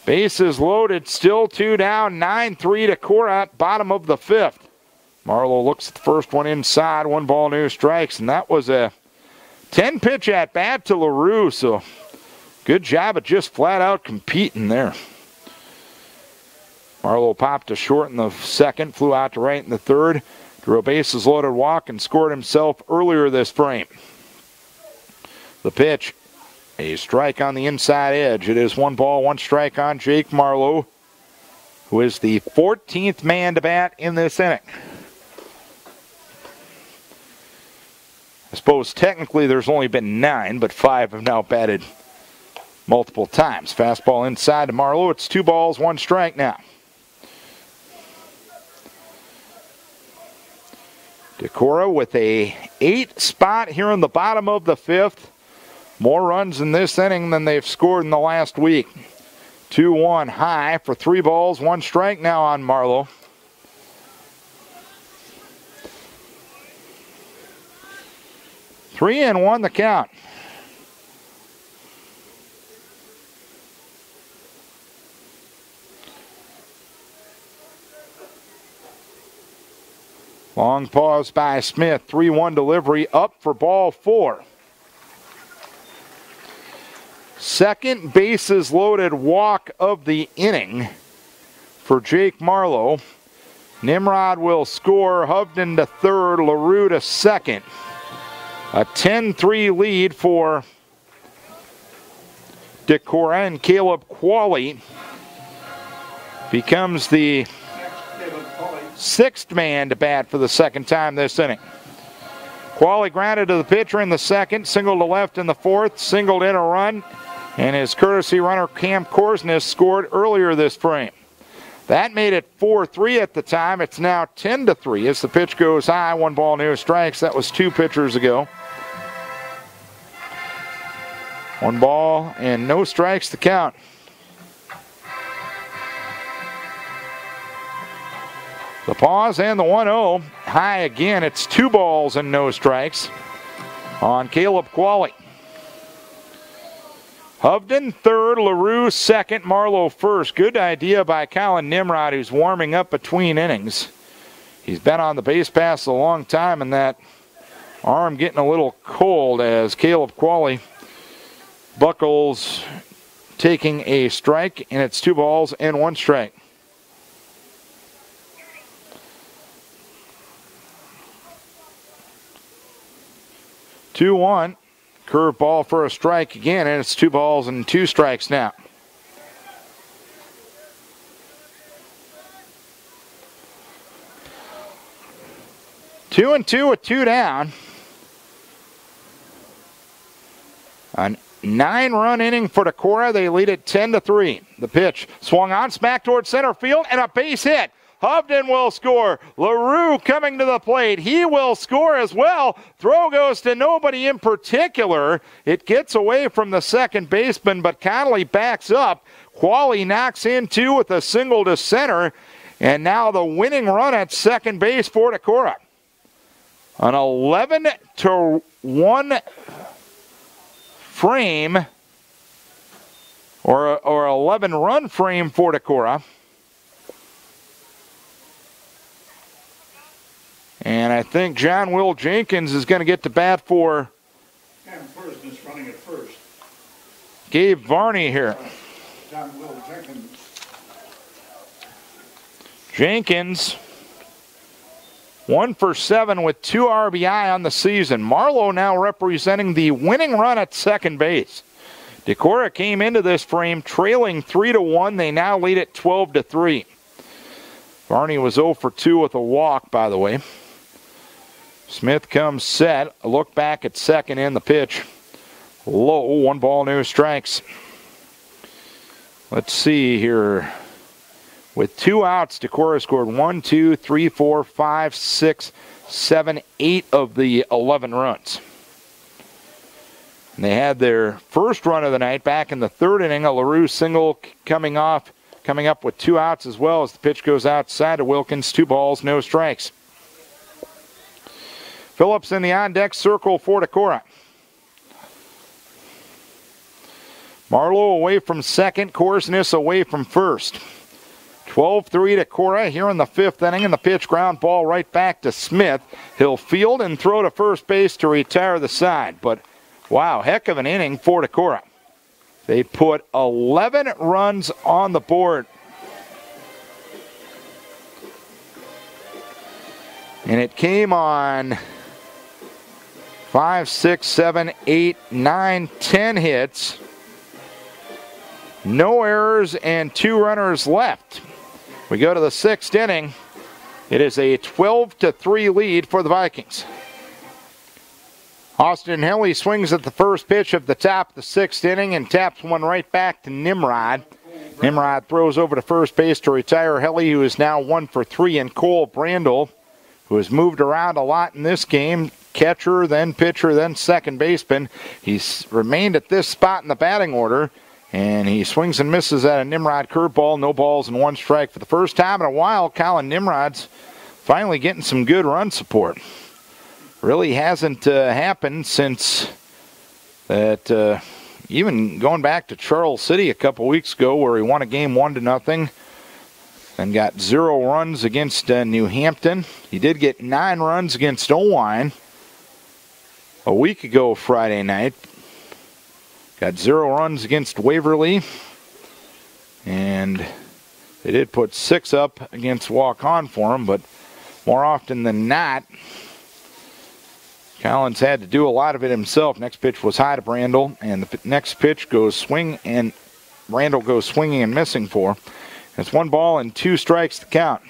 Bases loaded, still 2 down, 9-3 to Decorah, bottom of the 5th. Marlowe looks at the first one inside, 1 ball, no strikes, and that was a 10-pitch at bat to LaRue, so good job of just flat out competing there. Marlowe popped to short in the 2nd, flew out to right in the 3rd, drew a bases loaded walk and scored himself earlier this frame. The pitch, a strike on the inside edge. It is 1 ball, 1 strike on Jake Marlowe, who is the 14th man to bat in this inning. I suppose technically there's only been 9, but 5 have now batted multiple times. Fastball inside to Marlowe. It's 2 balls, 1 strike now. Decorah with a 8 spot here in the bottom of the 5th. More runs in this inning than they've scored in the last week. 2-1 high for 3 balls, 1 strike now on Marlowe. Three and 1 the count. Long pause by Smith. 3-1 delivery up for ball 4. Second bases loaded walk of the inning for Jake Marlowe. Nimrod will score. Hovden to third. LaRue to second. A 10-3 lead for Decorah, and Caleb Qualley becomes the 6th man to bat for the 2nd time this inning. Qualley grounded to the pitcher in the 2nd, singled to left in the 4th, singled in a run, and his courtesy runner Cam Korsnes scored earlier this frame. That made it 4-3 at the time. It's now 10-3 as the pitch goes high. 1 ball, no strikes. That was 2 pitchers ago. 1 ball and no strikes to count. The pause and the 1-0. High again. It's 2 balls and no strikes on Caleb Qualley. Hovden third, LaRue 2nd, Marlowe 1st. Good idea by Colin Nimrod, who's warming up between innings. He's been on the base pass a long time, and that arm getting a little cold as Caleb Qualley buckles taking a strike, and it's 2 balls and 1 strike. Two-one. Curve ball for a strike again, and it's 2 balls and 2 strikes now. Two and 2 with 2 down. A 9-run inning for Decorah. They lead it 10-3. The pitch swung on, smack towards center field, and a base hit. Hovden will score. LaRue coming to the plate. He will score as well. Throw goes to nobody in particular. It gets away from the second baseman, but Connolly backs up. Qualley knocks in 2 with a single to center. And now the winning run at second base for Decorah. An 11-1 frame, or 11-run frame for Decorah. And I think John Will Jenkins is going to get to bat for Cam Korsnes running at first. Gabe Varney here. John Will Jenkins. Jenkins, 1 for 7 with 2 RBI on the season. Marlowe now representing the winning run at second base. Decorah came into this frame trailing 3-1. They now lead it 12-3. Varney was 0 for 2 with a walk, by the way. Smith comes set. A look back at second in the pitch. Low, 1 ball, no strikes. Let's see here. With 2 outs, Decorah scored 1, 2, 3, 4, 5, 6, 7, 8 of the 11 runs. And they had their first run of the night back in the 3rd inning. A LaRue single coming up with 2 outs as well as the pitch goes outside to Wilkins. 2 balls, no strikes. Phillips in the on-deck circle for Decorah. Marlowe away from second, Korsness away from first. 12-3 Decorah here in the 5th inning, and the pitch ground ball right back to Smith. He'll field and throw to first base to retire the side. But, wow, heck of an inning for Decorah. They put 11 runs on the board. And it came on 5, 6, 7, 8, 9, 10 hits. No errors and 2 runners left. We go to the 6th inning. It is a 12-3 lead for the Vikings. Austin Helly swings at the first pitch of the top of the 6th inning and taps one right back to Nimrod. Nimrod throws over to first base to retire Helly, who is now 1 for 3, and Cole Brandel, who has moved around a lot in this game, catcher, then pitcher, then second baseman. He's remained at this spot in the batting order, and he swings and misses at a Nimrod curveball. No balls and 1 strike. For the first time in a while, Colin Nimrod's finally getting some good run support. Really hasn't happened since that, even going back to Charles City a couple weeks ago where he won a game 1-0 and got 0 runs against New Hampton. He did get 9 runs against Owine a week ago Friday night. Got 0 runs against Waverly, and they did put 6 up against Walk-On for him, but more often than not, Collins had to do a lot of it himself. Next pitch was high to Brandel, and the next pitch goes swing, and Brandel goes swinging and missing for. It's 1 ball and 2 strikes to count.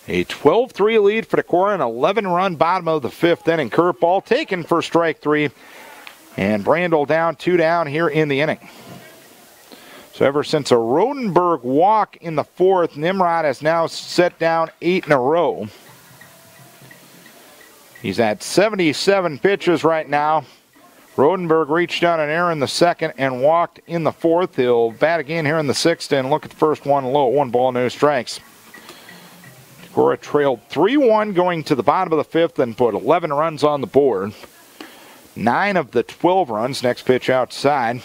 A 12-3 lead for Decorah, an 11-run bottom of the 5th inning. Curveball taken for strike 3, and Brandel down 2 down here in the inning. So ever since a Rodenberg walk in the 4th, Nimrod has now set down 8 in a row. He's at 77 pitches right now. Rodenberg reached on an error in the 2nd and walked in the 4th. He'll bat again here in the 6th and look at the first one low. 1 ball, no strikes. Decorah trailed 3-1 going to the bottom of the 5th and put 11 runs on the board. 9 of the 12 runs. Next pitch outside.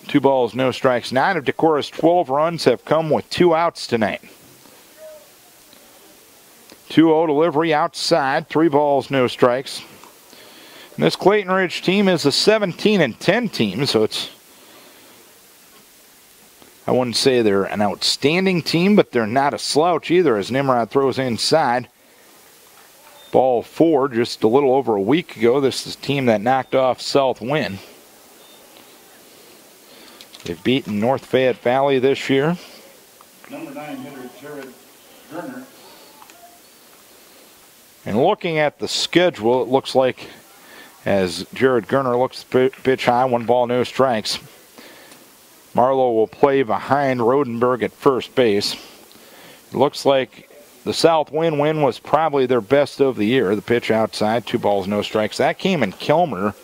2 balls, no strikes. 9 of Decorah's 12 runs have come with 2 outs tonight. 2-0 delivery outside. 3 balls, no strikes. And this Clayton Ridge team is a 17-10 team, so it's, I wouldn't say they're an outstanding team, but they're not a slouch either as Nimrod throws inside. Ball 4 just a little over a week ago. This is the team that knocked off South Wind. They've beaten North Fayette Valley this year. Number 9 hitter Jared Gerner. And looking at the schedule, it looks like as Jared Gerner looks to pitch high, 1 ball, no strikes. Marlowe will play behind Rodenberg at first base. It looks like the South Wind win was probably their best of the year. The pitch outside, 2 balls, no strikes. That came in Kilmer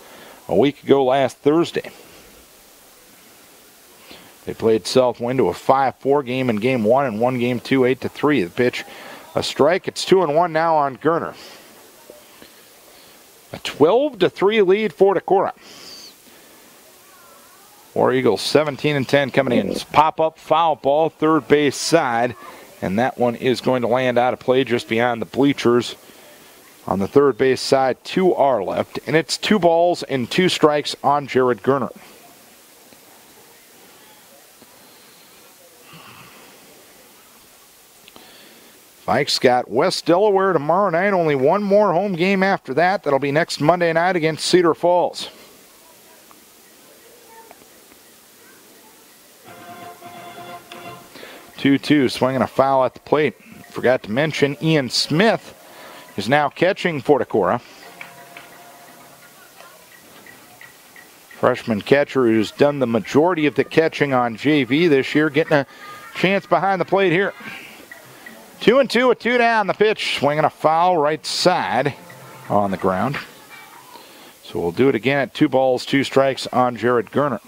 a week ago last Thursday. They played South Wind to a 5-4 game in Game 1 and won Game 2 8-3. The pitch, a strike. It's 2-1 now on Gerner. A 12-3 lead for Decorah. War Eagles 17-10 coming in. Pop-up foul ball, third base side. And that one is going to land out of play just beyond the bleachers. On the third base side, 2 are left. And it's 2 balls and 2 strikes on Jared Gerner. Vikes got West Delaware tomorrow night. Only 1 more home game after that. That'll be next Monday night against Cedar Falls. 2-2, swinging a foul at the plate. Forgot to mention Ian Smith is now catching for Decorah. Freshman catcher who's done the majority of the catching on JV this year, getting a chance behind the plate here. 2-2 with 2 down. The pitch, swinging a foul right side on the ground. So we'll do it again at 2 balls, 2 strikes on Jared Gerner.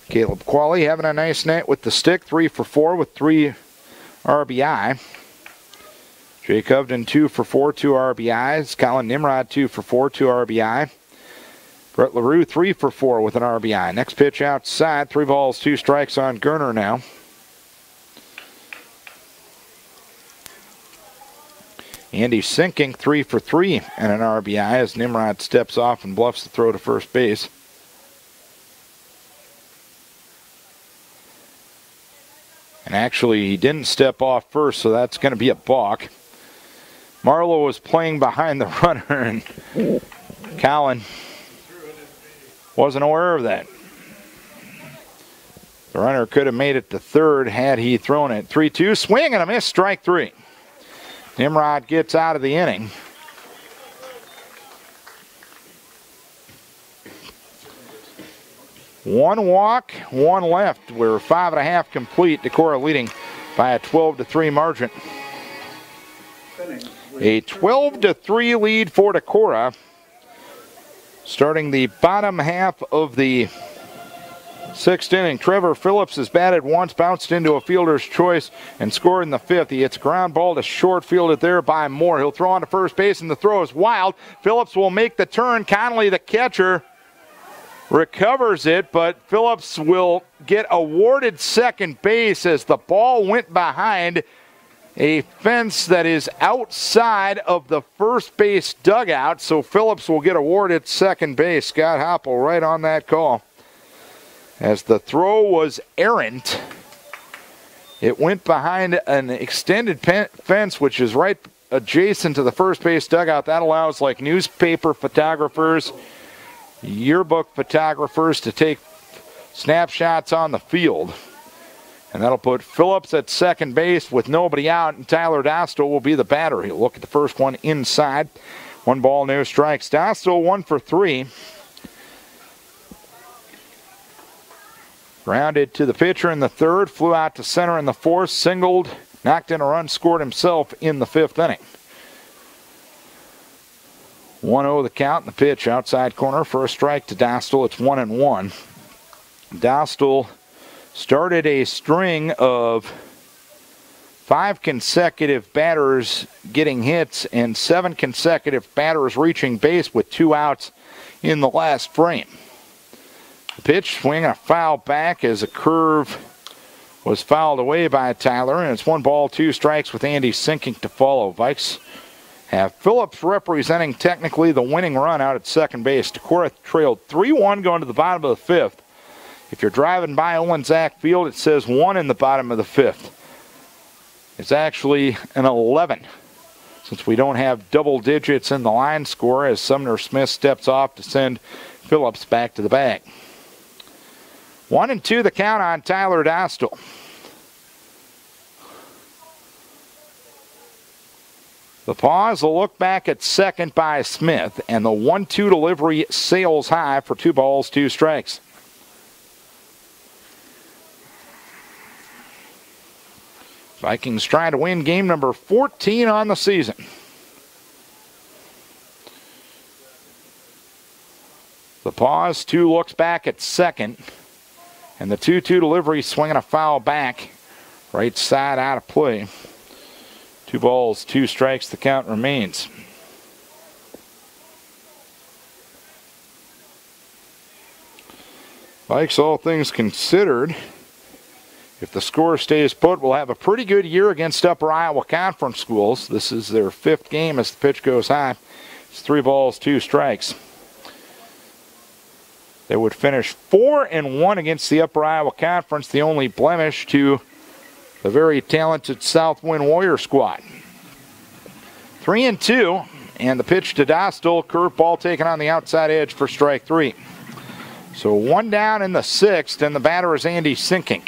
Caleb Qualley having a nice night with the stick, 3 for 4 with 3 RBI. Jake Hovden 2 for 4, 2 RBIs. Colin Nimrod 2 for 4, 2 RBI. Brett LaRue 3 for 4 with an RBI. Next pitch outside, 3 balls, 2 strikes on Gerner now. Andy Sinking 3 for 3 and an RBI as Nimrod steps off and bluffs the throw to first base. And actually, he didn't step off first, so that's going to be a balk. Marlowe was playing behind the runner, and Colin wasn't aware of that. The runner could have made it to third had he thrown it. 3-2, swing and a miss, strike 3. Nimrod gets out of the inning. One walk, 1 left. We're 5.5 complete. Decorah leading by a 12-3 margin. A 12-3 lead for Decorah. Starting the bottom half of the 6th inning, Trevor Phillips has batted once, bounced into a fielder's choice, and scored in the 5th. He hits a ground ball to short, fielded there by Moore. He'll throw on to first base, and the throw is wild. Phillips will make the turn. Connolly, the catcher, recovers it, but Phillips will get awarded second base as the ball went behind a fence that is outside of the first base dugout, so Phillips will get awarded second base. Scott Hoppel right on that call. As the throw was errant, it went behind an extended fence, which is right adjacent to the first base dugout. That allows like newspaper photographers, yearbook photographers to take snapshots on the field. And that'll put Phillips at second base with nobody out, and Tyler Dostal will be the batter. He'll look at the first one inside. 1 ball, no strikes. Dostal 1 for 3. Grounded to the pitcher in the 3rd, flew out to center in the 4th, singled, knocked in a run, scored himself in the 5th inning. 1-0 the count, and the pitch outside corner for a strike to Dostal. It's 1-1. Dostal started a string of 5 consecutive batters getting hits and 7 consecutive batters reaching base with 2 outs in the last frame. The pitch, swing a foul back as a curve was fouled away by Tyler, and it's 1 ball, 2 strikes with Andy Sinking to follow. Vikes have Phillips representing technically the winning run out at second base. Decorah trailed 3-1 going to the bottom of the 5th. If you're driving by Owen Zach Field, it says 1 in the bottom of the 5th. It's actually an 11, since we don't have double digits in the line score as Sumner Smith steps off to send Phillips back to the bag. 1-2 the count on Tyler Dostal. The pause, a look back at second by Smith, and the 1-2 delivery sails high for 2 balls, 2 strikes. Vikings trying to win game number 14 on the season. The pause, 2 looks back at second, and the 2-2 delivery swinging a foul back, right side out of play. 2 balls, 2 strikes, the count remains. Vikes, all things considered, if the score stays put, we'll have a pretty good year against Upper Iowa Conference schools. This is their 5th game as the pitch goes high. It's 3 balls, 2 strikes. They would finish 4-1 against the Upper Iowa Conference, the only blemish to the very talented Southwind Warrior squad. 3-2, and the pitch to Dostal, curveball taken on the outside edge for strike 3. So 1 down in the 6th, and the batter is Andy Sinking.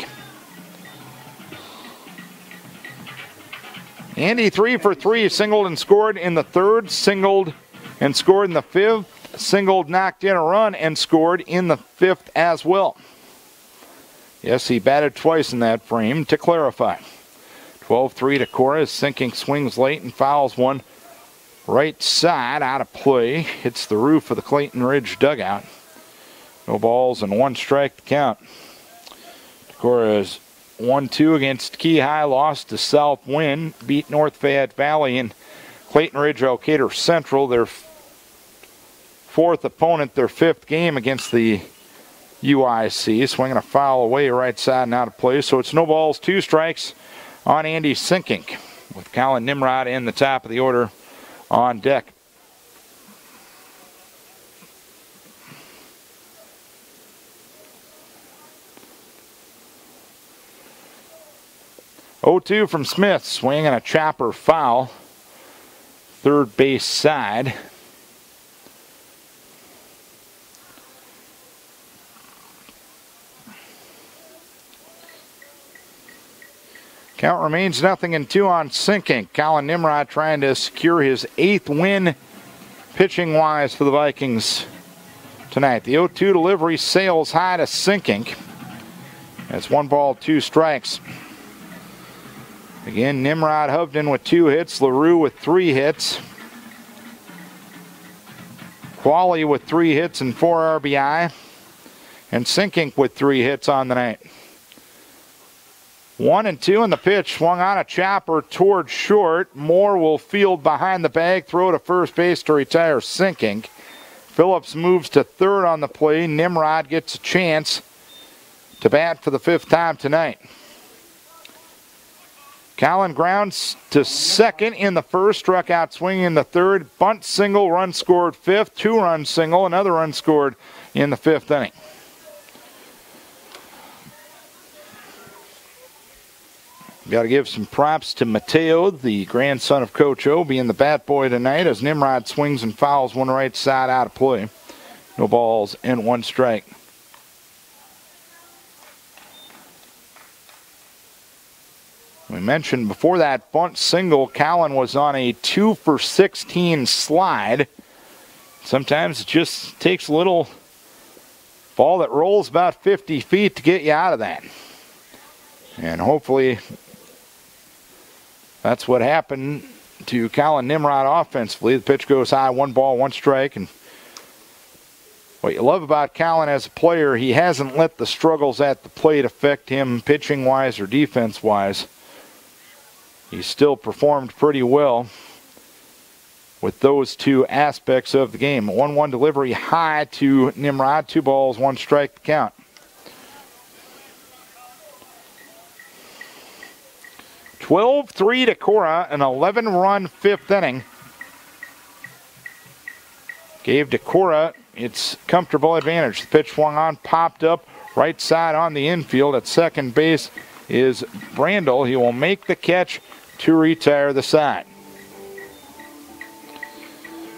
Andy 3 for 3, singled and scored in the third, singled and scored in the fifth, singled, knocked in a run, and scored in the fifth as well. Yes, he batted twice in that frame to clarify. 12-3 Decorah is sinking, swings late and fouls one right side out of play. Hits the roof of the Clayton Ridge dugout. No balls and 1 strike to count. Decorah is 1-2 against Key High, lost to Southwind, beat North Fayette Valley and Clayton Ridge Elkader Central, their fourth opponent, their fifth game against the UIC. Swinging a foul away right side and out of play. So it's no balls, 2 strikes on Andy Sinkink, with Colin Nimrod in the top of the order on deck. Oh-2 from Smith, swinging a chopper foul, third base side. Count remains 0-2 on Sinkink. Colin Nimrod trying to secure his 8th win pitching-wise for the Vikings tonight. The 0-2 delivery sails high to Sinkink. That's 1 ball, 2 strikes. Again, Nimrod Hovden with 2 hits, LaRue with 3 hits. Qualley with 3 hits and 4 RBI. And Sinkink with 3 hits on the night. 1-2 in the pitch, swung on a chopper towards short. Moore will field behind the bag, throw to first base to retire Sinkink. Phillips moves to third on the play. Nimrod gets a chance to bat for the 5th time tonight. Colin grounds to second in the first, struck out swinging in the third. Bunt single, run scored 5th, 2-run single, another run scored in the 5th inning. Got to give some props to Mateo, the grandson of Coach O, being the bat boy tonight as Nimrod swings and fouls one right side out of play. No balls and 1 strike. We mentioned before that bunt single, Colin was on a 2 for 16 slide. Sometimes it just takes a little ball that rolls about 50 feet to get you out of that. And hopefully that's what happened to Colin Nimrod offensively. The pitch goes high, 1 ball, 1 strike. And what you love about Colin as a player, he hasn't let the struggles at the plate affect him pitching-wise or defense-wise. He's still performed pretty well with those 2 aspects of the game. 1-1 delivery high to Nimrod, 2 balls, 1 strike to count. (12-3) Decorah, an 11-run 5th inning. Gave Decorah its comfortable advantage. The pitch swung on, popped up, right side on the infield. At second base is Brandel. He will make the catch to retire the side.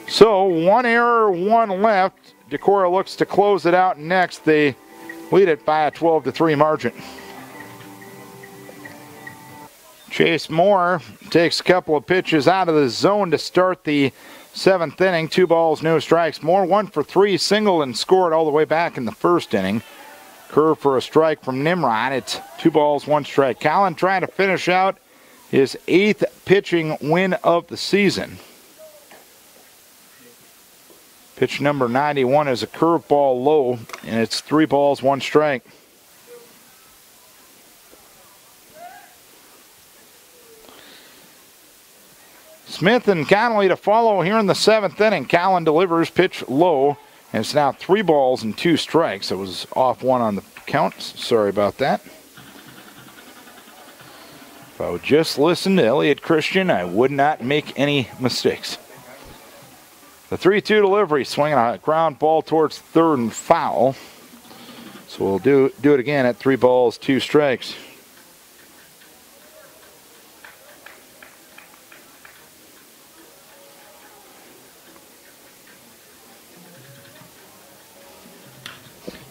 So 1 error, 1 left. Decorah looks to close it out next. They lead it by a 12-3 margin. Chase Moore takes a couple of pitches out of the zone to start the 7th inning. 2 balls, no strikes. Moore 1 for 3, singled and scored all the way back in the 1st inning. Curve for a strike from Nimrod. It's 2 balls, 1 strike. Colin trying to finish out his 8th pitching win of the season. Pitch number 91 is a curveball low, and it's 3 balls, 1 strike. Smith and Connolly to follow here in the 7th inning. Colin delivers, pitch low, and it's now 3 balls and 2 strikes. It was off 1 on the count. Sorry about that. If I would just listen to Elliot Christian, I would not make any mistakes. The 3-2 delivery, swinging a ground ball towards third and foul. So we'll do it again at 3 balls, 2 strikes.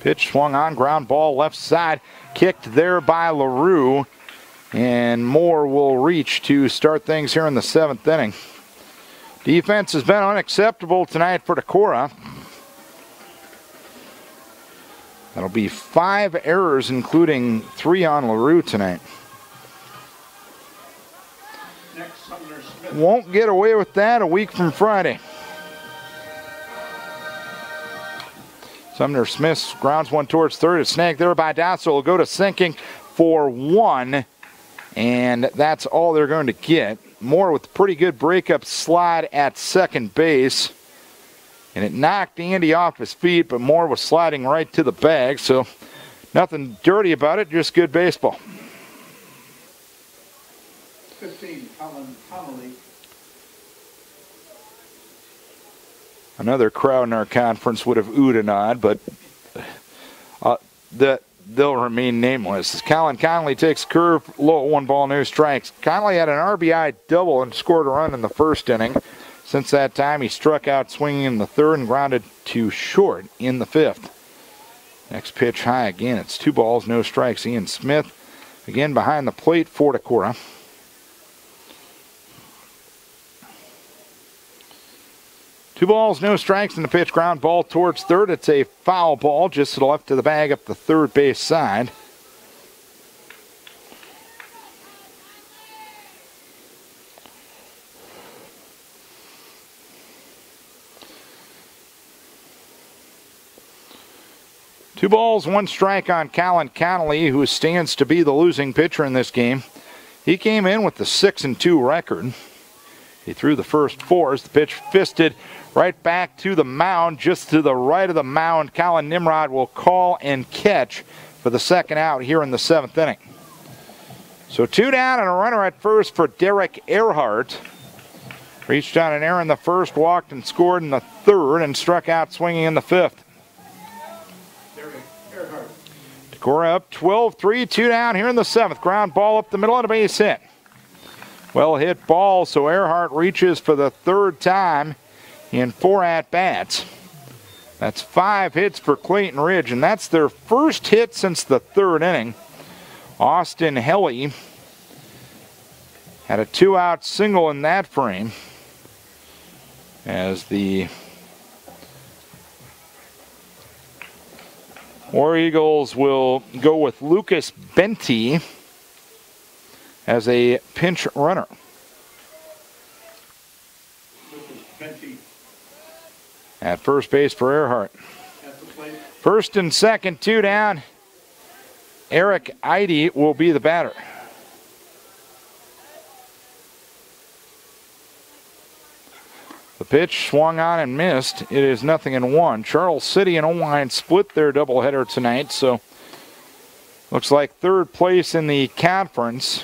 Pitch swung on, ground ball left side, kicked there by LaRue. And Moore will reach to start things here in the 7th inning. Defense has been unacceptable tonight for Decorah. That'll be 5 errors, including 3 on LaRue tonight. Won't get away with that a week from Friday. Sumner Smith grounds one towards third. It's snagged there by Dasso. Will go to sinking for 1. And that's all they're going to get. Moore with a pretty good breakup slide at second base. And it knocked Andy off his feet, but Moore was sliding right to the bag. So nothing dirty about it, just good baseball. 15, Colin Connolly. Another crowd in our conference would have oohed and awed, but they'll remain nameless. As Colin Connolly takes a curve, low at 1 ball, no strikes. Connolly had an RBI double and scored a run in the 1st inning. Since that time, he struck out swinging in the 3rd and grounded to short in the 5th. Next pitch high again. It's 2 balls, no strikes. Ian Smith again behind the plate for Decorah. 2 balls, no strikes, and the pitch ground ball towards third. It's a foul ball just to the left of the bag up the third base side. Two balls, 1 strike on Colin Connolly, who stands to be the losing pitcher in this game. He came in with the 6-2 record. He threw the first 4 as the pitch fisted right back to the mound, just to the right of the mound. Colin Nimrod will call and catch for the 2nd out here in the 7th inning. So 2 down and a runner at first for Derek Earhart. Reached on an error in the 1st, walked and scored in the 3rd, and struck out swinging in the 5th. Decorah up 12-3, 2 down here in the 7th. Ground ball up the middle and a base hit. Well hit ball, so Earhart reaches for the 3rd time in 4 at-bats. That's 5 hits for Clayton Ridge, and that's their first hit since the 3rd inning. Austin Helly had a 2-out single in that frame as the War Eagles will go with Lucas Benty as a pinch runner. At first base for Earhart. First and second, 2 down. Eric Eide will be the batter. The pitch swung on and missed. It is 0-1. Charles City and Owine split their doubleheader tonight, so looks like 3rd place in the conference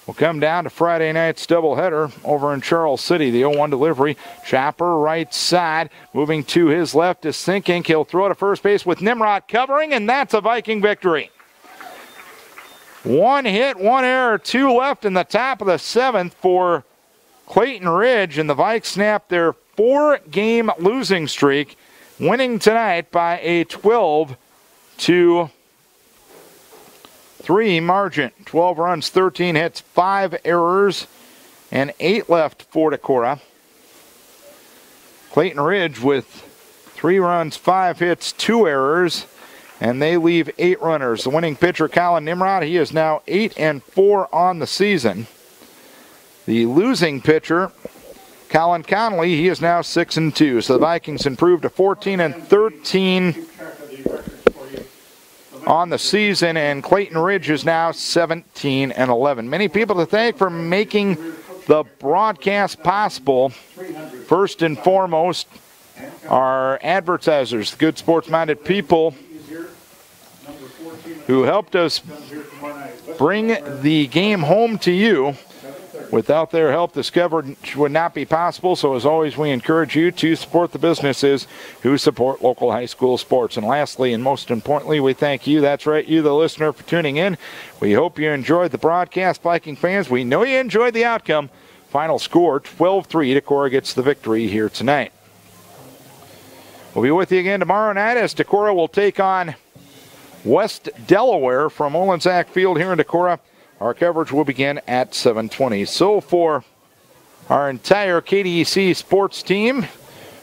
will come down to Friday night's doubleheader over in Charles City. The 0-1 delivery. Chopper right side. Moving to his left is Sinkink. He'll throw to first base with Nimrod covering, and that's a Viking victory. 1 hit, 1 error, 2 left in the top of the 7th for Clayton Ridge, and the Vikes snap their 4-game losing streak, winning tonight by a 12-3 margin. 12 runs, 13 hits, 5 errors, and 8 left for Decorah. Clayton Ridge with 3 runs, 5 hits, 2 errors, and they leave 8 runners. The winning pitcher, Colin Nimrod, he is now 8-4 on the season. The losing pitcher, Colin Connolly, he is now 6-2. So the Vikings improved to 14-13 on the season, and Clayton Ridge is now 17-11. Many people to thank for making the broadcast possible. First and foremost, our advertisers, good sports-minded people who helped us bring the game home to you. Without their help, this coverage would not be possible. So as always, we encourage you to support the businesses who support local high school sports. And lastly, and most importantly, we thank you, that's right, you the listener, for tuning in. We hope you enjoyed the broadcast, Viking fans. We know you enjoyed the outcome. Final score, 12-3. Decorah gets the victory here tonight. We'll be with you again tomorrow night as Decorah will take on West Delaware from Olensack Field here in Decorah. Our coverage will begin at 7:20. So for our entire KDEC sports team,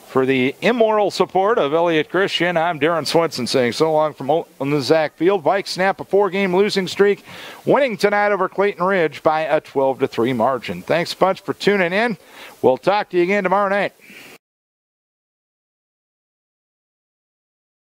for the immoral support of Elliott Christian, I'm Darren Swenson saying so long from Olensack Field. Vikes snap a 4-game losing streak, winning tonight over Clayton Ridge by a 12-3 margin. Thanks a bunch for tuning in. We'll talk to you again tomorrow night.